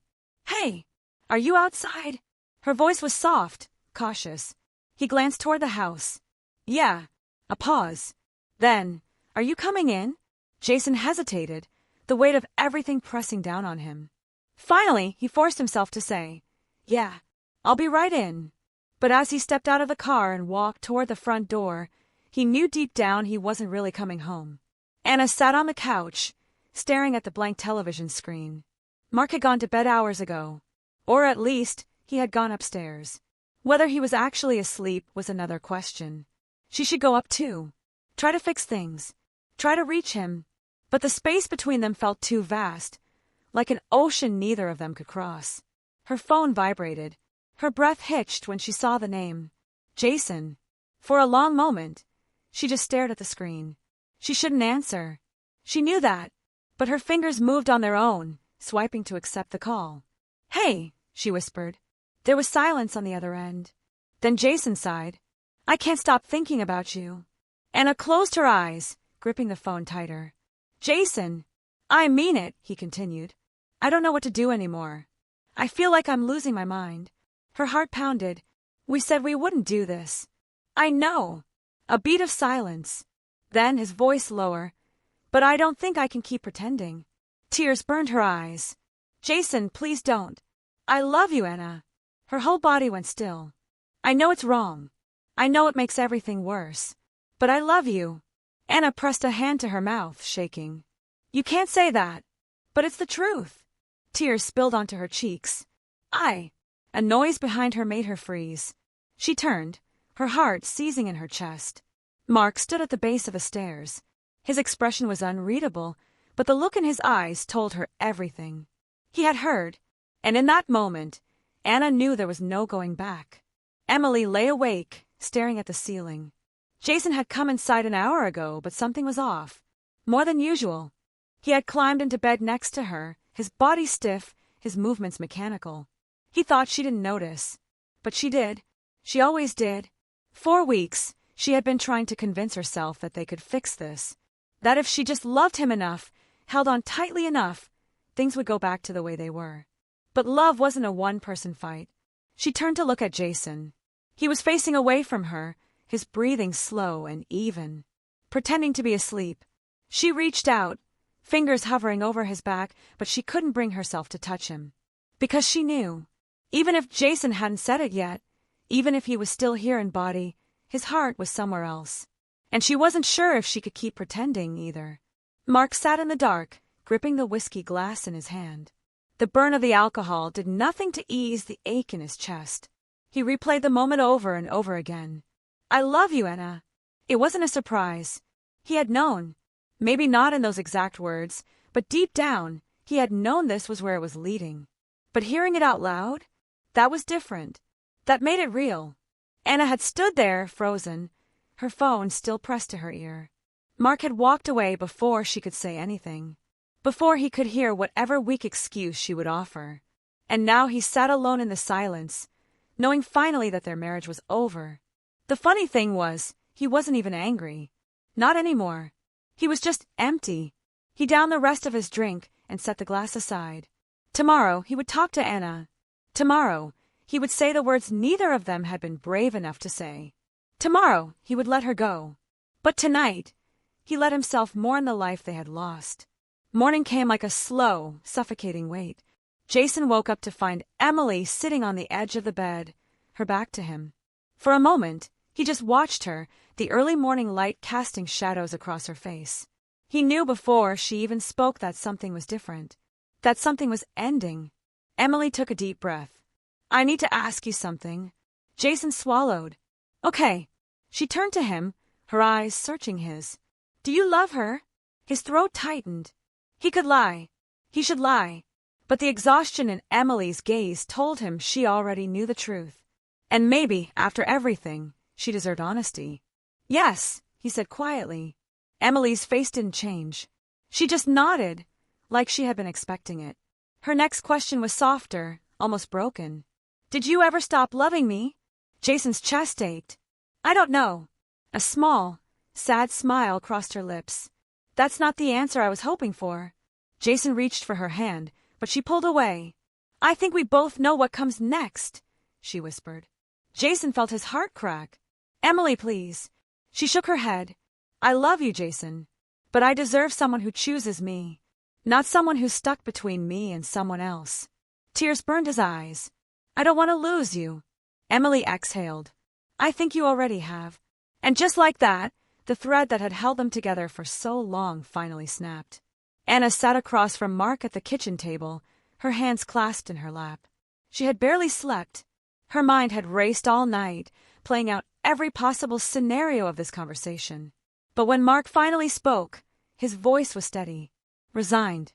"Hey, are you outside?" Her voice was soft, cautious. He glanced toward the house. "Yeah." A pause. Then, "Are you coming in?" Jason hesitated, the weight of everything pressing down on him. Finally, he forced himself to say, "Yeah, I'll be right in." But as he stepped out of the car and walked toward the front door, he knew deep down he wasn't really coming home. Anna sat on the couch, staring at the blank television screen. Mark had gone to bed hours ago. Or at least, he had gone upstairs. Whether he was actually asleep was another question. She should go up too. Try to fix things. Try to reach him. But the space between them felt too vast, like an ocean neither of them could cross. Her phone vibrated. Her breath hitched when she saw the name. Jason. For a long moment, she just stared at the screen. She shouldn't answer. She knew that, but her fingers moved on their own, swiping to accept the call. "Hey," she whispered. There was silence on the other end. Then Jason sighed. "I can't stop thinking about you." Anna closed her eyes, gripping the phone tighter. "Jason." "I mean it," he continued. "I don't know what to do anymore. I feel like I'm losing my mind." Her heart pounded. "We said we wouldn't do this." "I know." A beat of silence. Then his voice lower. "But I don't think I can keep pretending." Tears burned her eyes. "Jason, please don't." "I love you, Anna." Her whole body went still. "I know it's wrong. I know it makes everything worse. But I love you. Anna pressed a hand to her mouth, shaking. You can't say that. But it's the truth. Tears spilled onto her cheeks. A noise behind her made her freeze. She turned, her heart seizing in her chest. Mark stood at the base of the stairs. His expression was unreadable, but the look in his eyes told her everything. He had heard, and in that moment, Anna knew there was no going back. Emily lay awake, staring at the ceiling. Jason had come inside an hour ago, but something was off. More than usual. He had climbed into bed next to her, his body stiff, his movements mechanical. He thought she didn't notice. But she did. She always did. 4 weeks, she had been trying to convince herself that they could fix this. That if she just loved him enough, held on tightly enough, things would go back to the way they were. But love wasn't a one-person fight. She turned to look at Jason. He was facing away from her, his breathing slow and even. Pretending to be asleep. She reached out, fingers hovering over his back, but she couldn't bring herself to touch him. Because she knew. Even if Jason hadn't said it yet, even if he was still here in body, his heart was somewhere else. And she wasn't sure if she could keep pretending either. Mark sat in the dark, gripping the whiskey glass in his hand. The burn of the alcohol did nothing to ease the ache in his chest. He replayed the moment over and over again. I love you, Anna. It wasn't a surprise. He had known. Maybe not in those exact words, but deep down, he had known this was where it was leading. But hearing it out loud? That was different. That made it real. Anna had stood there, frozen, her phone still pressed to her ear. Mark had walked away before she could say anything. Before he could hear whatever weak excuse she would offer. And now he sat alone in the silence, knowing finally that their marriage was over. The funny thing was, he wasn't even angry. Not anymore. He was just empty. He downed the rest of his drink and set the glass aside. Tomorrow he would talk to Anna. Tomorrow he would say the words neither of them had been brave enough to say. Tomorrow he would let her go. But tonight, he let himself mourn the life they had lost. Morning came like a slow, suffocating weight. Jason woke up to find Emily sitting on the edge of the bed, her back to him. For a moment, he just watched her, the early morning light casting shadows across her face. He knew before she even spoke that something was different. That something was ending. Emily took a deep breath. I need to ask you something. Jason swallowed. Okay. She turned to him, her eyes searching his. Do you love her? His throat tightened. He could lie. He should lie. But the exhaustion in Emily's gaze told him she already knew the truth. And maybe, after everything, she deserved honesty. Yes, he said quietly. Emily's face didn't change. She just nodded, like she had been expecting it. Her next question was softer, almost broken. Did you ever stop loving me? Jason's chest ached. I don't know. A small, sad smile crossed her lips. That's not the answer I was hoping for. Jason reached for her hand, but she pulled away. I think we both know what comes next, she whispered. Jason felt his heart crack. Emily, please. She shook her head. I love you, Jason. But I deserve someone who chooses me. Not someone who's stuck between me and someone else. Tears burned his eyes. I don't want to lose you. Emily exhaled. I think you already have. And just like that, the thread that had held them together for so long finally snapped. Anna sat across from Mark at the kitchen table, her hands clasped in her lap. She had barely slept. Her mind had raced all night, playing out every possible scenario of this conversation. But when Mark finally spoke, his voice was steady, resigned.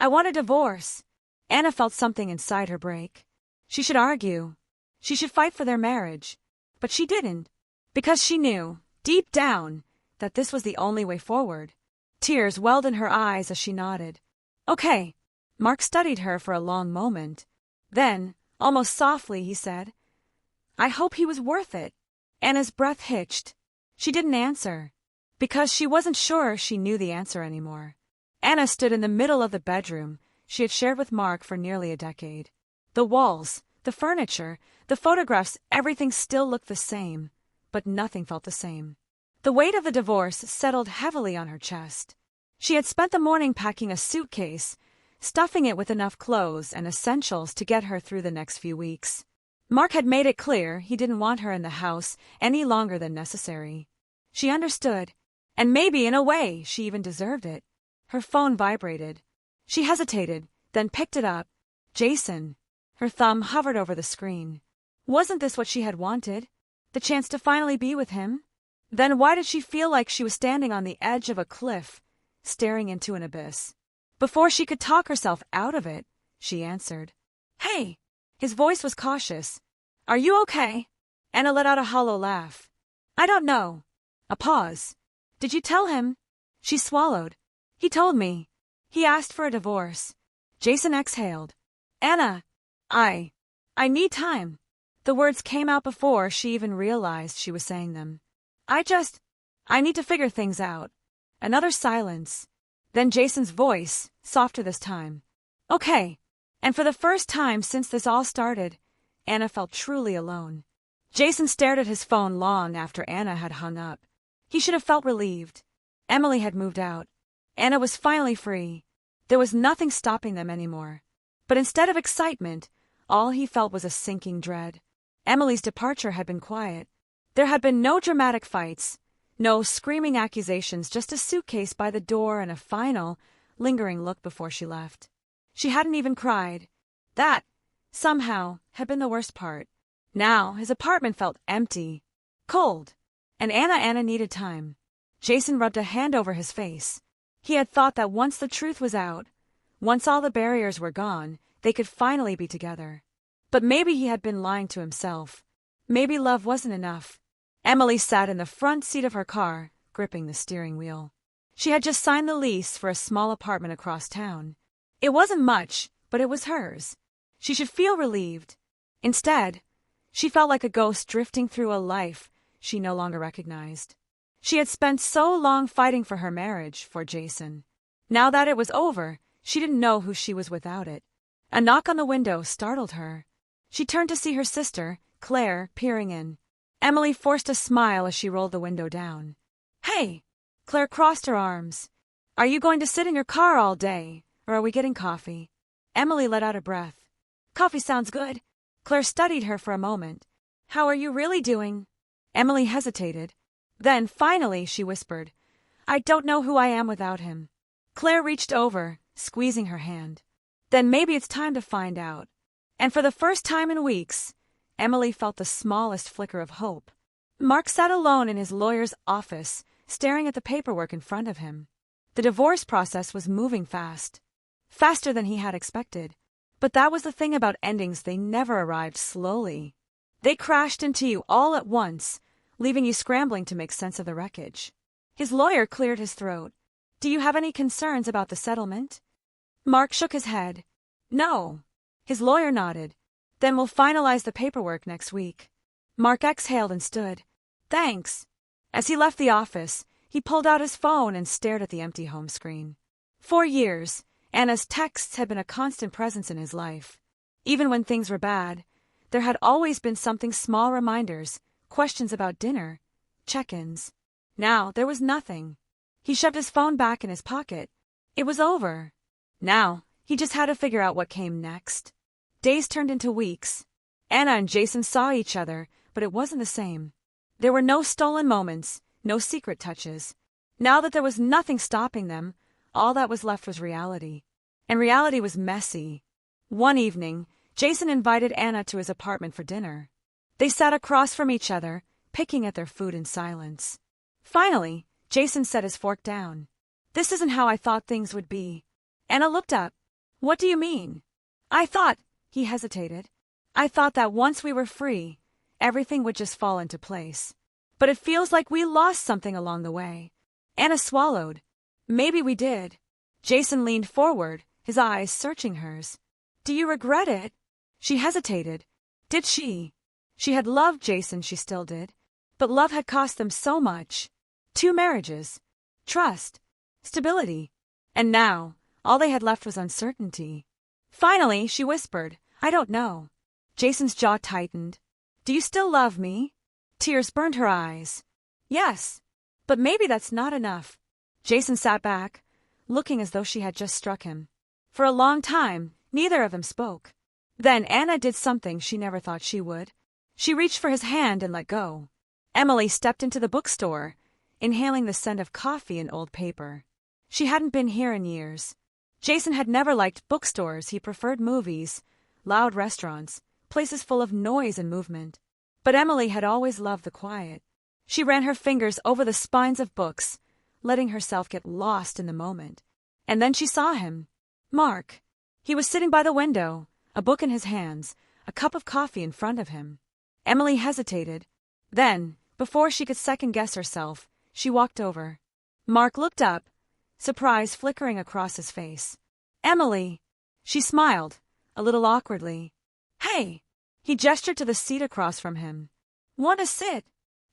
I want a divorce. Anna felt something inside her break. She should argue. She should fight for their marriage. But she didn't. Because she knew, deep down, that this was the only way forward. Tears welled in her eyes as she nodded. Okay. Mark studied her for a long moment. Then, almost softly, he said, I hope he was worth it. Anna's breath hitched. She didn't answer. Because she wasn't sure she knew the answer anymore. Anna stood in the middle of the bedroom she had shared with Mark for nearly a decade. The walls, the furniture, the photographs, everything still looked the same, but nothing felt the same. The weight of the divorce settled heavily on her chest. She had spent the morning packing a suitcase, stuffing it with enough clothes and essentials to get her through the next few weeks. Mark had made it clear he didn't want her in the house any longer than necessary. She understood, and maybe in a way she even deserved it. Her phone vibrated. She hesitated, then picked it up. Jason. Her thumb hovered over the screen. Wasn't this what she had wanted? The chance to finally be with him? Then why did she feel like she was standing on the edge of a cliff, staring into an abyss? Before she could talk herself out of it, she answered. Hey! His voice was cautious. Are you okay? Anna let out a hollow laugh. I don't know. A pause. Did you tell him? She swallowed. He told me. He asked for a divorce. Jason exhaled. Anna, I need time. The words came out before she even realized she was saying them. I need to figure things out. Another silence. Then Jason's voice, softer this time. Okay. And for the first time since this all started, Anna felt truly alone. Jason stared at his phone long after Anna had hung up. He should have felt relieved. Emily had moved out. Anna was finally free. There was nothing stopping them anymore. But instead of excitement, all he felt was a sinking dread. Emily's departure had been quiet. There had been no dramatic fights, no screaming accusations, just a suitcase by the door and a final, lingering look before she left. She hadn't even cried. That, somehow, had been the worst part. Now, his apartment felt empty, cold, and Anna needed time. Jason rubbed a hand over his face. He had thought that once the truth was out, once all the barriers were gone, they could finally be together. But maybe he had been lying to himself. Maybe love wasn't enough. Emily sat in the front seat of her car, gripping the steering wheel. She had just signed the lease for a small apartment across town. It wasn't much, but it was hers. She should feel relieved. Instead, she felt like a ghost drifting through a life she no longer recognized. She had spent so long fighting for her marriage, for Jason. Now that it was over, she didn't know who she was without it. A knock on the window startled her. She turned to see her sister, Claire, peering in. Emily forced a smile as she rolled the window down. Hey! Claire crossed her arms. Are you going to sit in your car all day, or are we getting coffee? Emily let out a breath. Coffee sounds good. Claire studied her for a moment. How are you really doing? Emily hesitated. Then, finally, she whispered, I don't know who I am without him. Claire reached over, squeezing her hand. Then maybe it's time to find out. And for the first time in weeks, Emily felt the smallest flicker of hope. Mark sat alone in his lawyer's office, staring at the paperwork in front of him. The divorce process was moving fast. Faster than he had expected. But that was the thing about endings, they never arrived slowly. They crashed into you all at once, leaving you scrambling to make sense of the wreckage. His lawyer cleared his throat. Do you have any concerns about the settlement? Mark shook his head. No. His lawyer nodded. Then we'll finalize the paperwork next week. Mark exhaled and stood. Thanks. As he left the office, he pulled out his phone and stared at the empty home screen. For years, Anna's texts had been a constant presence in his life. Even when things were bad, there had always been something, small reminders, questions about dinner, check-ins. Now there was nothing. He shoved his phone back in his pocket. It was over. Now, he just had to figure out what came next. Days turned into weeks. Anna and Jason saw each other, but it wasn't the same. There were no stolen moments, no secret touches. Now that there was nothing stopping them, all that was left was reality. And reality was messy. One evening, Jason invited Anna to his apartment for dinner. They sat across from each other, picking at their food in silence. Finally, Jason set his fork down. This isn't how I thought things would be. Anna looked up. What do you mean? I thought, he hesitated. I thought that once we were free, everything would just fall into place. But it feels like we lost something along the way. Anna swallowed. Maybe we did. Jason leaned forward, his eyes searching hers. Do you regret it? She hesitated. Did she? She had loved Jason, she still did. But love had cost them so much. 2 marriages. Trust. Stability. And now, all they had left was uncertainty. Finally, she whispered, I don't know. Jason's jaw tightened. Do you still love me? Tears burned her eyes. Yes. But maybe that's not enough. Jason sat back, looking as though she had just struck him. For a long time, neither of them spoke. Then Anna did something she never thought she would. She reached for his hand and let go. Emily stepped into the bookstore, inhaling the scent of coffee and old paper. She hadn't been here in years. Jason had never liked bookstores. He preferred movies, loud restaurants, places full of noise and movement. But Emily had always loved the quiet. She ran her fingers over the spines of books, letting herself get lost in the moment. And then she saw him. Mark. He was sitting by the window, a book in his hands, a cup of coffee in front of him. Emily hesitated. Then, before she could second-guess herself, she walked over. Mark looked up, surprise flickering across his face. Emily! She smiled, a little awkwardly. Hey! He gestured to the seat across from him. Want to sit?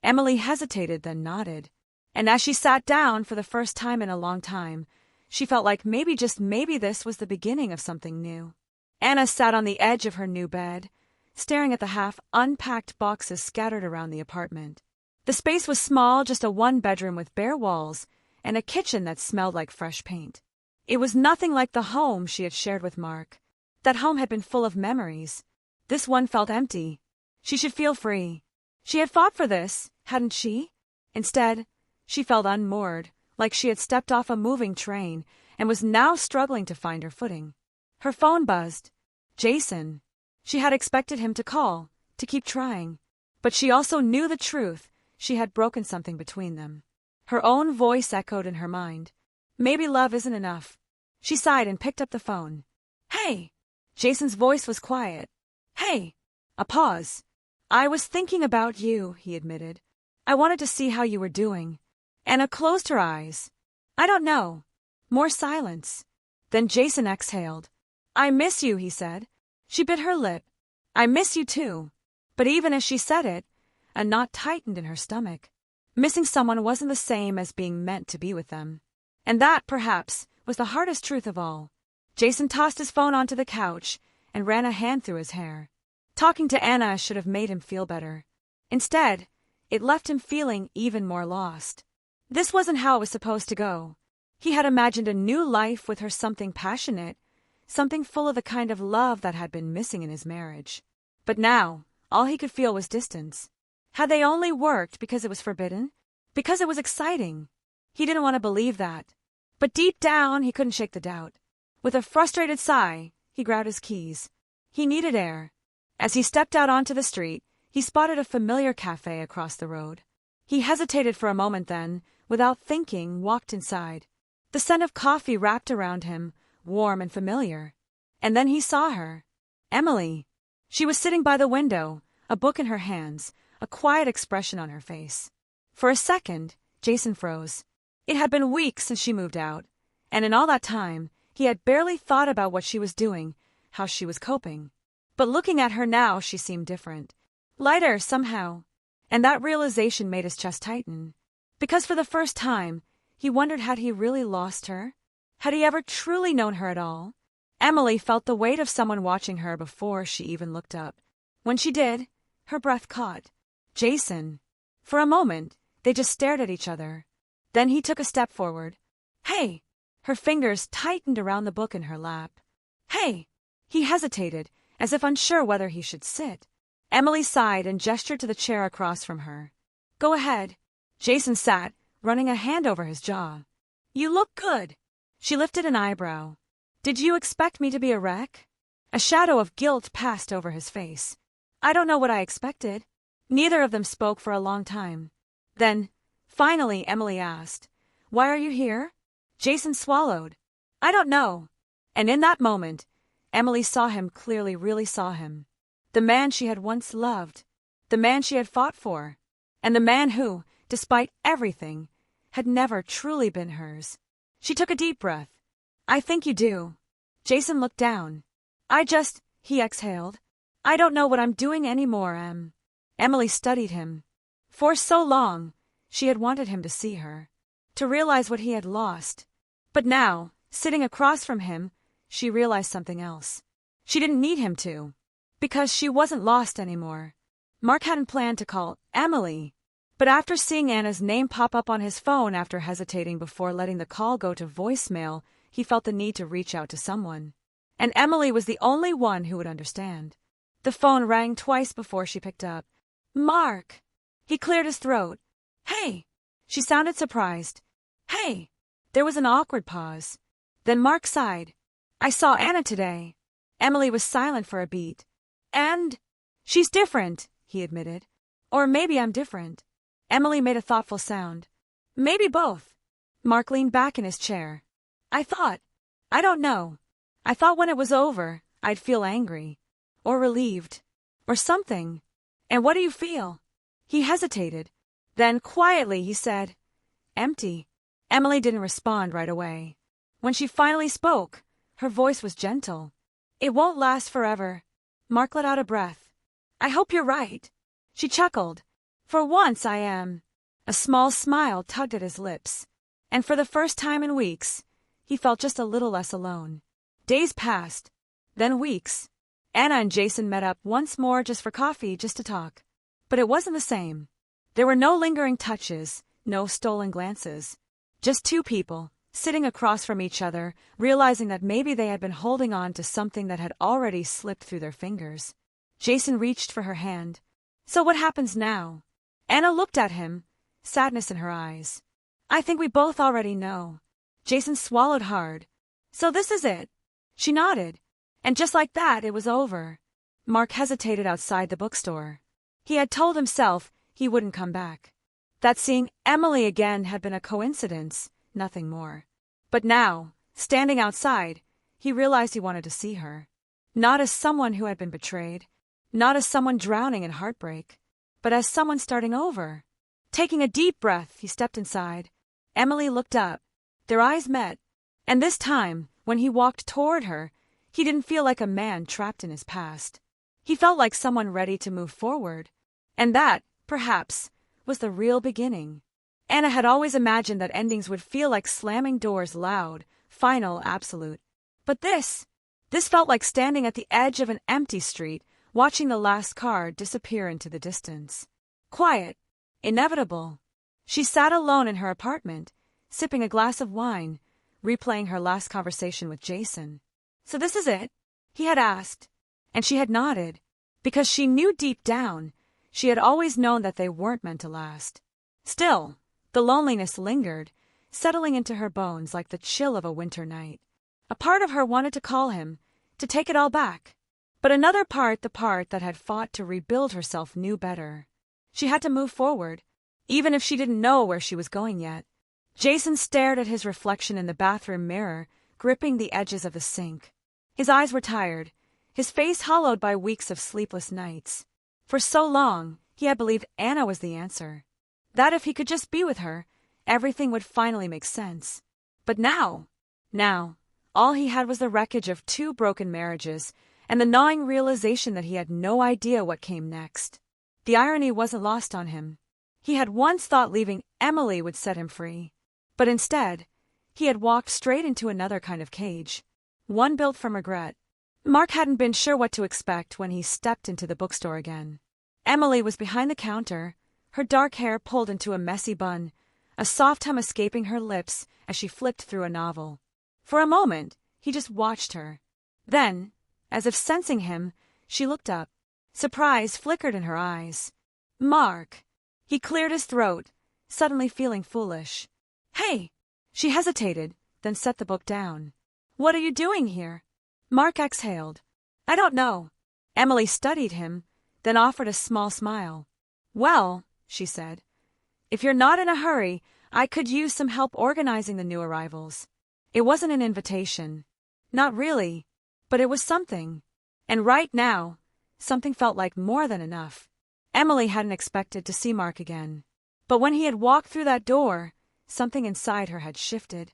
Emily hesitated, then nodded. And as she sat down for the first time in a long time, she felt like maybe, just maybe, this was the beginning of something new. Anna sat on the edge of her new bed, staring at the half-unpacked boxes scattered around the apartment. The space was small, just a one-bedroom with bare walls and a kitchen that smelled like fresh paint. It was nothing like the home she had shared with Mark. That home had been full of memories. This one felt empty. She should feel free. She had fought for this, hadn't she? Instead, she felt unmoored, like she had stepped off a moving train and was now struggling to find her footing. Her phone buzzed. Jason. She had expected him to call, to keep trying. But she also knew the truth. She had broken something between them. Her own voice echoed in her mind. Maybe love isn't enough. She sighed and picked up the phone. Hey! Jason's voice was quiet. Hey! A pause. I was thinking about you, he admitted. I wanted to see how you were doing. Anna closed her eyes. I don't know. More silence. Then Jason exhaled. I miss you, he said. She bit her lip. I miss you too. But even as she said it, a knot tightened in her stomach. Missing someone wasn't the same as being meant to be with them. And that, perhaps, was the hardest truth of all. Jason tossed his phone onto the couch and ran a hand through his hair. Talking to Anna should have made him feel better. Instead, it left him feeling even more lost. This wasn't how it was supposed to go. He had imagined a new life with her, something passionate, something full of the kind of love that had been missing in his marriage. But now, all he could feel was distance. Had they only worked because it was forbidden? Because it was exciting? He didn't want to believe that. But deep down, he couldn't shake the doubt. With a frustrated sigh, he grabbed his keys. He needed air. As he stepped out onto the street, he spotted a familiar cafe across the road. He hesitated for a moment, then, without thinking, walked inside. The scent of coffee wrapped around him, warm and familiar. And then he saw her. Emily. She was sitting by the window, a book in her hands, a quiet expression on her face. For a second, Jason froze. It had been weeks since she moved out, and in all that time, he had barely thought about what she was doing, how she was coping. But looking at her now, she seemed different. Lighter, somehow. And that realization made his chest tighten. Because for the first time, he wondered, had he really lost her? Had he ever truly known her at all? Emily felt the weight of someone watching her before she even looked up. When she did, her breath caught. Jason. For a moment, they just stared at each other. Then he took a step forward. Hey! Her fingers tightened around the book in her lap. Hey! He hesitated, as if unsure whether he should sit. Emily sighed and gestured to the chair across from her. Go ahead. Jason sat, running a hand over his jaw. You look good. She lifted an eyebrow. Did you expect me to be a wreck? A shadow of guilt passed over his face. I don't know what I expected. Neither of them spoke for a long time. Then, finally, Emily asked, Why are you here? Jason swallowed. I don't know. And in that moment, Emily saw him clearly, really saw him. The man she had once loved. The man she had fought for. And the man who, despite everything, had never truly been hers. She took a deep breath. I think you do. Jason looked down. He exhaled. I don't know what I'm doing anymore, Em. Emily studied him. For so long, she had wanted him to see her, to realize what he had lost. But now, sitting across from him, she realized something else. She didn't need him to. Because she wasn't lost anymore. Mark hadn't planned to call Emily. But after seeing Anna's name pop up on his phone, after hesitating before letting the call go to voicemail, he felt the need to reach out to someone. and Emily was the only one who would understand. The phone rang twice before she picked up. Mark! He cleared his throat. Hey! She sounded surprised. Hey! There was an awkward pause. Then Mark sighed. I saw Anna today. Emily was silent for a beat. And? She's different, he admitted. Or maybe I'm different. Emily made a thoughtful sound. Maybe both. Mark leaned back in his chair. I don't know. I thought when it was over, I'd feel angry. Or relieved. Or something. And what do you feel? He hesitated. Then, quietly, he said, empty. Emily didn't respond right away. When she finally spoke, her voice was gentle. It won't last forever. Mark let out a breath. I hope you're right. She chuckled. For once I am. A small smile tugged at his lips. And for the first time in weeks, he felt just a little less alone. Days passed. Then weeks. Anna and Jason met up once more just for coffee, just to talk. But it wasn't the same. There were no lingering touches, no stolen glances. Just two people, sitting across from each other, realizing that maybe they had been holding on to something that had already slipped through their fingers. Jason reached for her hand. So what happens now? Anna looked at him, sadness in her eyes. I think we both already know. Jason swallowed hard. So this is it. She nodded. And just like that, it was over. Mark hesitated outside the bookstore. He had told himself he wouldn't come back. That seeing Emily again had been a coincidence, nothing more. But now, standing outside, he realized he wanted to see her. Not as someone who had been betrayed, not as someone drowning in heartbreak, but as someone starting over. Taking a deep breath, he stepped inside. Emily looked up. Their eyes met. And this time, when he walked toward her, he didn't feel like a man trapped in his past. He felt like someone ready to move forward. And that, perhaps, was the real beginning. Anna had always imagined that endings would feel like slamming doors, loud, final, absolute. But this felt like standing at the edge of an empty street, watching the last car disappear into the distance. Quiet. Inevitable. She sat alone in her apartment, sipping a glass of wine, replaying her last conversation with Jason. So this is it? He had asked. And she had nodded. Because she knew deep down, she had always known that they weren't meant to last. Still, the loneliness lingered, settling into her bones like the chill of a winter night. A part of her wanted to call him, to take it all back. But another part, the part that had fought to rebuild herself, knew better. She had to move forward, even if she didn't know where she was going yet. Jason stared at his reflection in the bathroom mirror, gripping the edges of the sink. His eyes were tired, his face hollowed by weeks of sleepless nights. For so long, he had believed Anna was the answer. That if he could just be with her, everything would finally make sense. But now, all he had was the wreckage of 2 broken marriages and the gnawing realization that he had no idea what came next. The irony wasn't lost on him. He had once thought leaving Emily would set him free. But instead, he had walked straight into another kind of cage, one built from regret. Mark hadn't been sure what to expect when he stepped into the bookstore again. Emily was behind the counter, her dark hair pulled into a messy bun, a soft hum escaping her lips as she flipped through a novel. For a moment, he just watched her. Then, as if sensing him, she looked up. Surprise flickered in her eyes. Mark! He cleared his throat, suddenly feeling foolish. Hey! She hesitated, then set the book down. What are you doing here? Mark exhaled. I don't know. Emily studied him, then offered a small smile. Well, she said, if you're not in a hurry, I could use some help organizing the new arrivals. It wasn't an invitation. Not really. But it was something. And right now, something felt like more than enough. Emily hadn't expected to see Mark again. But when he had walked through that door, something inside her had shifted.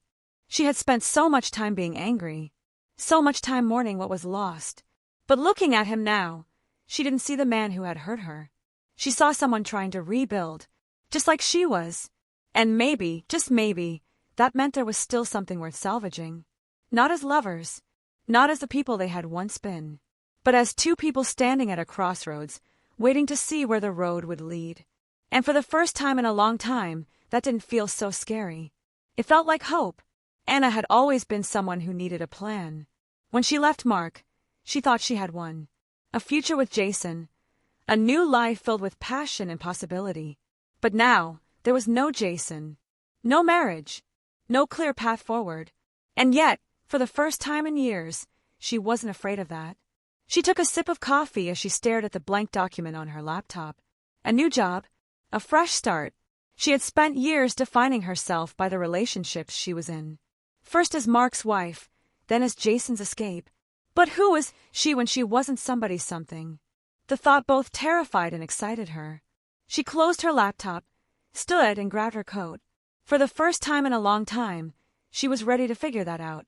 She had spent so much time being angry, so much time mourning what was lost. But looking at him now, she didn't see the man who had hurt her. She saw someone trying to rebuild, just like she was. And maybe, just maybe, that meant there was still something worth salvaging. Not as lovers, not as the people they had once been, but as 2 people standing at a crossroads, waiting to see where the road would lead. And for the first time in a long time, that didn't feel so scary. It felt like hope. Anna had always been someone who needed a plan. When she left Mark, she thought she had one. A future with Jason. A new life filled with passion and possibility. But now, there was no Jason. No marriage. No clear path forward. And yet, for the first time in years, she wasn't afraid of that. She took a sip of coffee as she stared at the blank document on her laptop. A new job. A fresh start. She had spent years defining herself by the relationships she was in. First as Mark's wife, then as Jason's escape. But who was she when she wasn't somebody's something? The thought both terrified and excited her. She closed her laptop, stood and grabbed her coat. For the first time in a long time, she was ready to figure that out.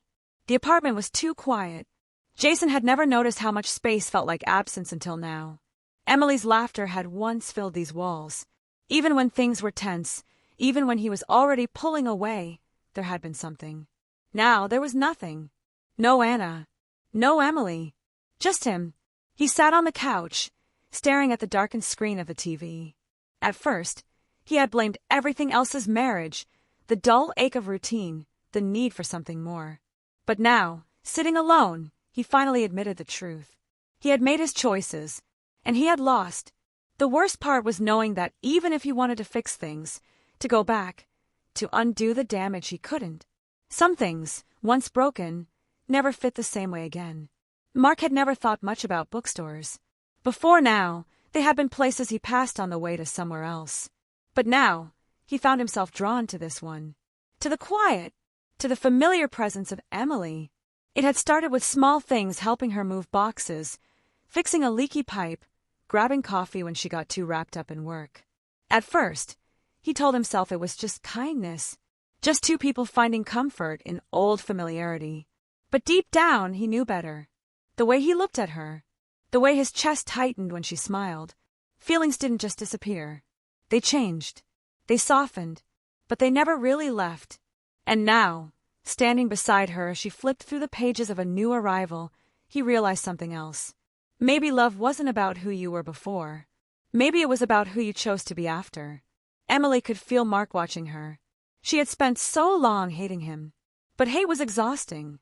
The apartment was too quiet. Jason had never noticed how much space felt like absence until now. Emily's laughter had once filled these walls. Even when things were tense, even when he was already pulling away, there had been something. Now there was nothing. No Anna. No Emily. Just him. He sat on the couch, staring at the darkened screen of the TV. At first, he had blamed everything else's marriage, the dull ache of routine, the need for something more. But now, sitting alone, he finally admitted the truth. He had made his choices, and he had lost. The worst part was knowing that even if he wanted to fix things, to go back, to undo the damage, he couldn't. Some things, once broken, never fit the same way again. Mark had never thought much about bookstores. Before now, they had been places he passed on the way to somewhere else. But now, he found himself drawn to this one. To the quiet, to the familiar presence of Emily. It had started with small things, helping her move boxes, fixing a leaky pipe, grabbing coffee when she got too wrapped up in work. At first, he told himself it was just kindness, just two people finding comfort in old familiarity. But deep down, he knew better. The way he looked at her, the way his chest tightened when she smiled. Feelings didn't just disappear. They changed. They softened. But they never really left. And now, standing beside her as she flipped through the pages of a new arrival, he realized something else. Maybe love wasn't about who you were before. Maybe it was about who you chose to be after. Emily could feel Mark watching her. She had spent so long hating him. But hate was exhausting.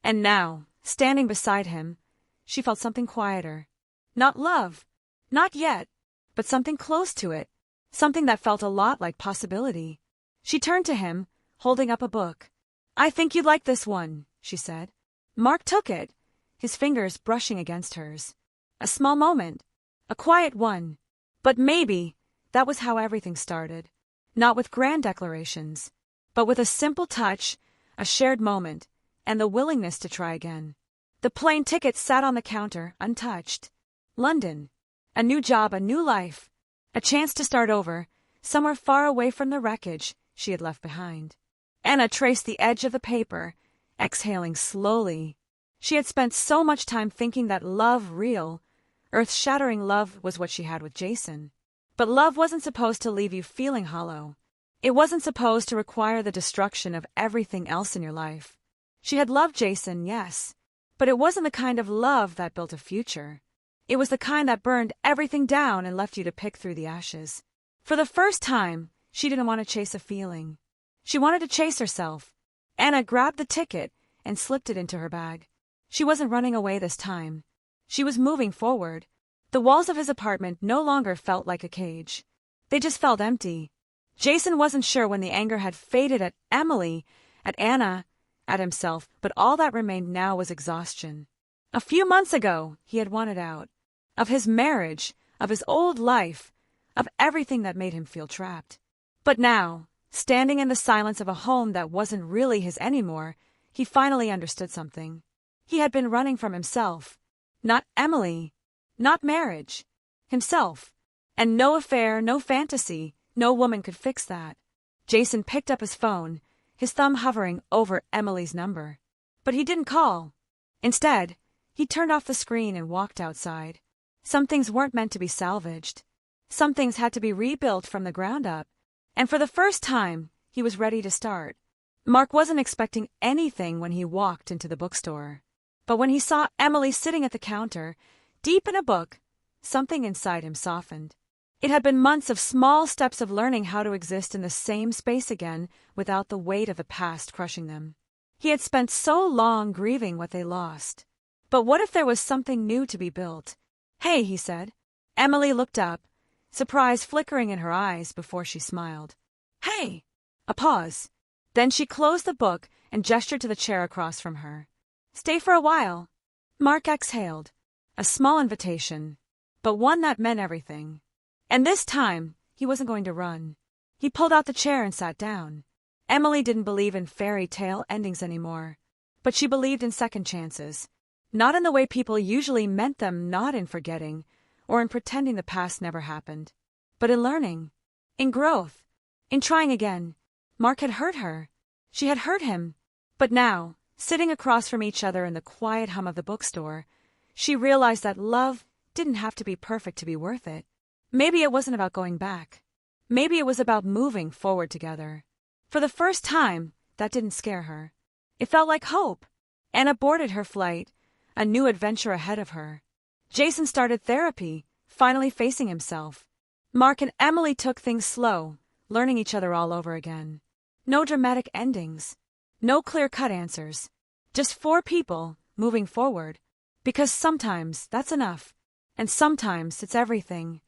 And now, standing beside him, she felt something quieter. Not love. Not yet. But something close to it. Something that felt a lot like possibility. She turned to him, holding up a book. "I think you'd like this one," she said. Mark took it, his fingers brushing against hers. A small moment. A quiet one. But maybe that was how everything started. Not with grand declarations, but with a simple touch, a shared moment, and the willingness to try again. The plane ticket sat on the counter, untouched. London. A new job, a new life. A chance to start over, somewhere far away from the wreckage she had left behind. Anna traced the edge of the paper, exhaling slowly. She had spent so much time thinking that love, real, earth-shattering love, was what she had with Jason. But love wasn't supposed to leave you feeling hollow. It wasn't supposed to require the destruction of everything else in your life. She had loved Jason, yes, but it wasn't the kind of love that built a future. It was the kind that burned everything down and left you to pick through the ashes. For the first time, she didn't want to chase a feeling. She wanted to chase herself. Anna grabbed the ticket and slipped it into her bag. She wasn't running away this time. She was moving forward. The walls of his apartment no longer felt like a cage. They just felt empty. Jason wasn't sure when the anger had faded at Emily, at Anna, at himself, but all that remained now was exhaustion. A few months ago, he had wanted out. Of his marriage, of his old life, of everything that made him feel trapped. But now, standing in the silence of a home that wasn't really his anymore, he finally understood something. He had been running from himself. Not Emily. Not marriage. Himself. And no affair, no fantasy, no woman could fix that. Jason picked up his phone, his thumb hovering over Emily's number. But he didn't call. Instead, he turned off the screen and walked outside. Some things weren't meant to be salvaged. Some things had to be rebuilt from the ground up. And for the first time, he was ready to start. Mark wasn't expecting anything when he walked into the bookstore. But when he saw Emily sitting at the counter, deep in a book, something inside him softened. It had been months of small steps of learning how to exist in the same space again without the weight of the past crushing them. He had spent so long grieving what they lost. But what if there was something new to be built? "Hey," he said. Emily looked up, surprise flickering in her eyes before she smiled. "Hey!" A pause. Then she closed the book and gestured to the chair across from her. "Stay for a while." Mark exhaled. A small invitation, but one that meant everything. And this time, he wasn't going to run. He pulled out the chair and sat down. Emily didn't believe in fairy tale endings anymore, but she believed in second chances. Not in the way people usually meant them, not in forgetting, or in pretending the past never happened, but in learning, in growth, in trying again. Mark had hurt her. She had hurt him. But now, sitting across from each other in the quiet hum of the bookstore, she realized that love didn't have to be perfect to be worth it. Maybe it wasn't about going back. Maybe it was about moving forward together. For the first time, that didn't scare her. It felt like hope. Anna boarded her flight, a new adventure ahead of her. Jason started therapy, finally facing himself. Mark and Emily took things slow, learning each other all over again. No dramatic endings. No clear-cut answers. Just 4 people moving forward. Because sometimes that's enough. And sometimes it's everything.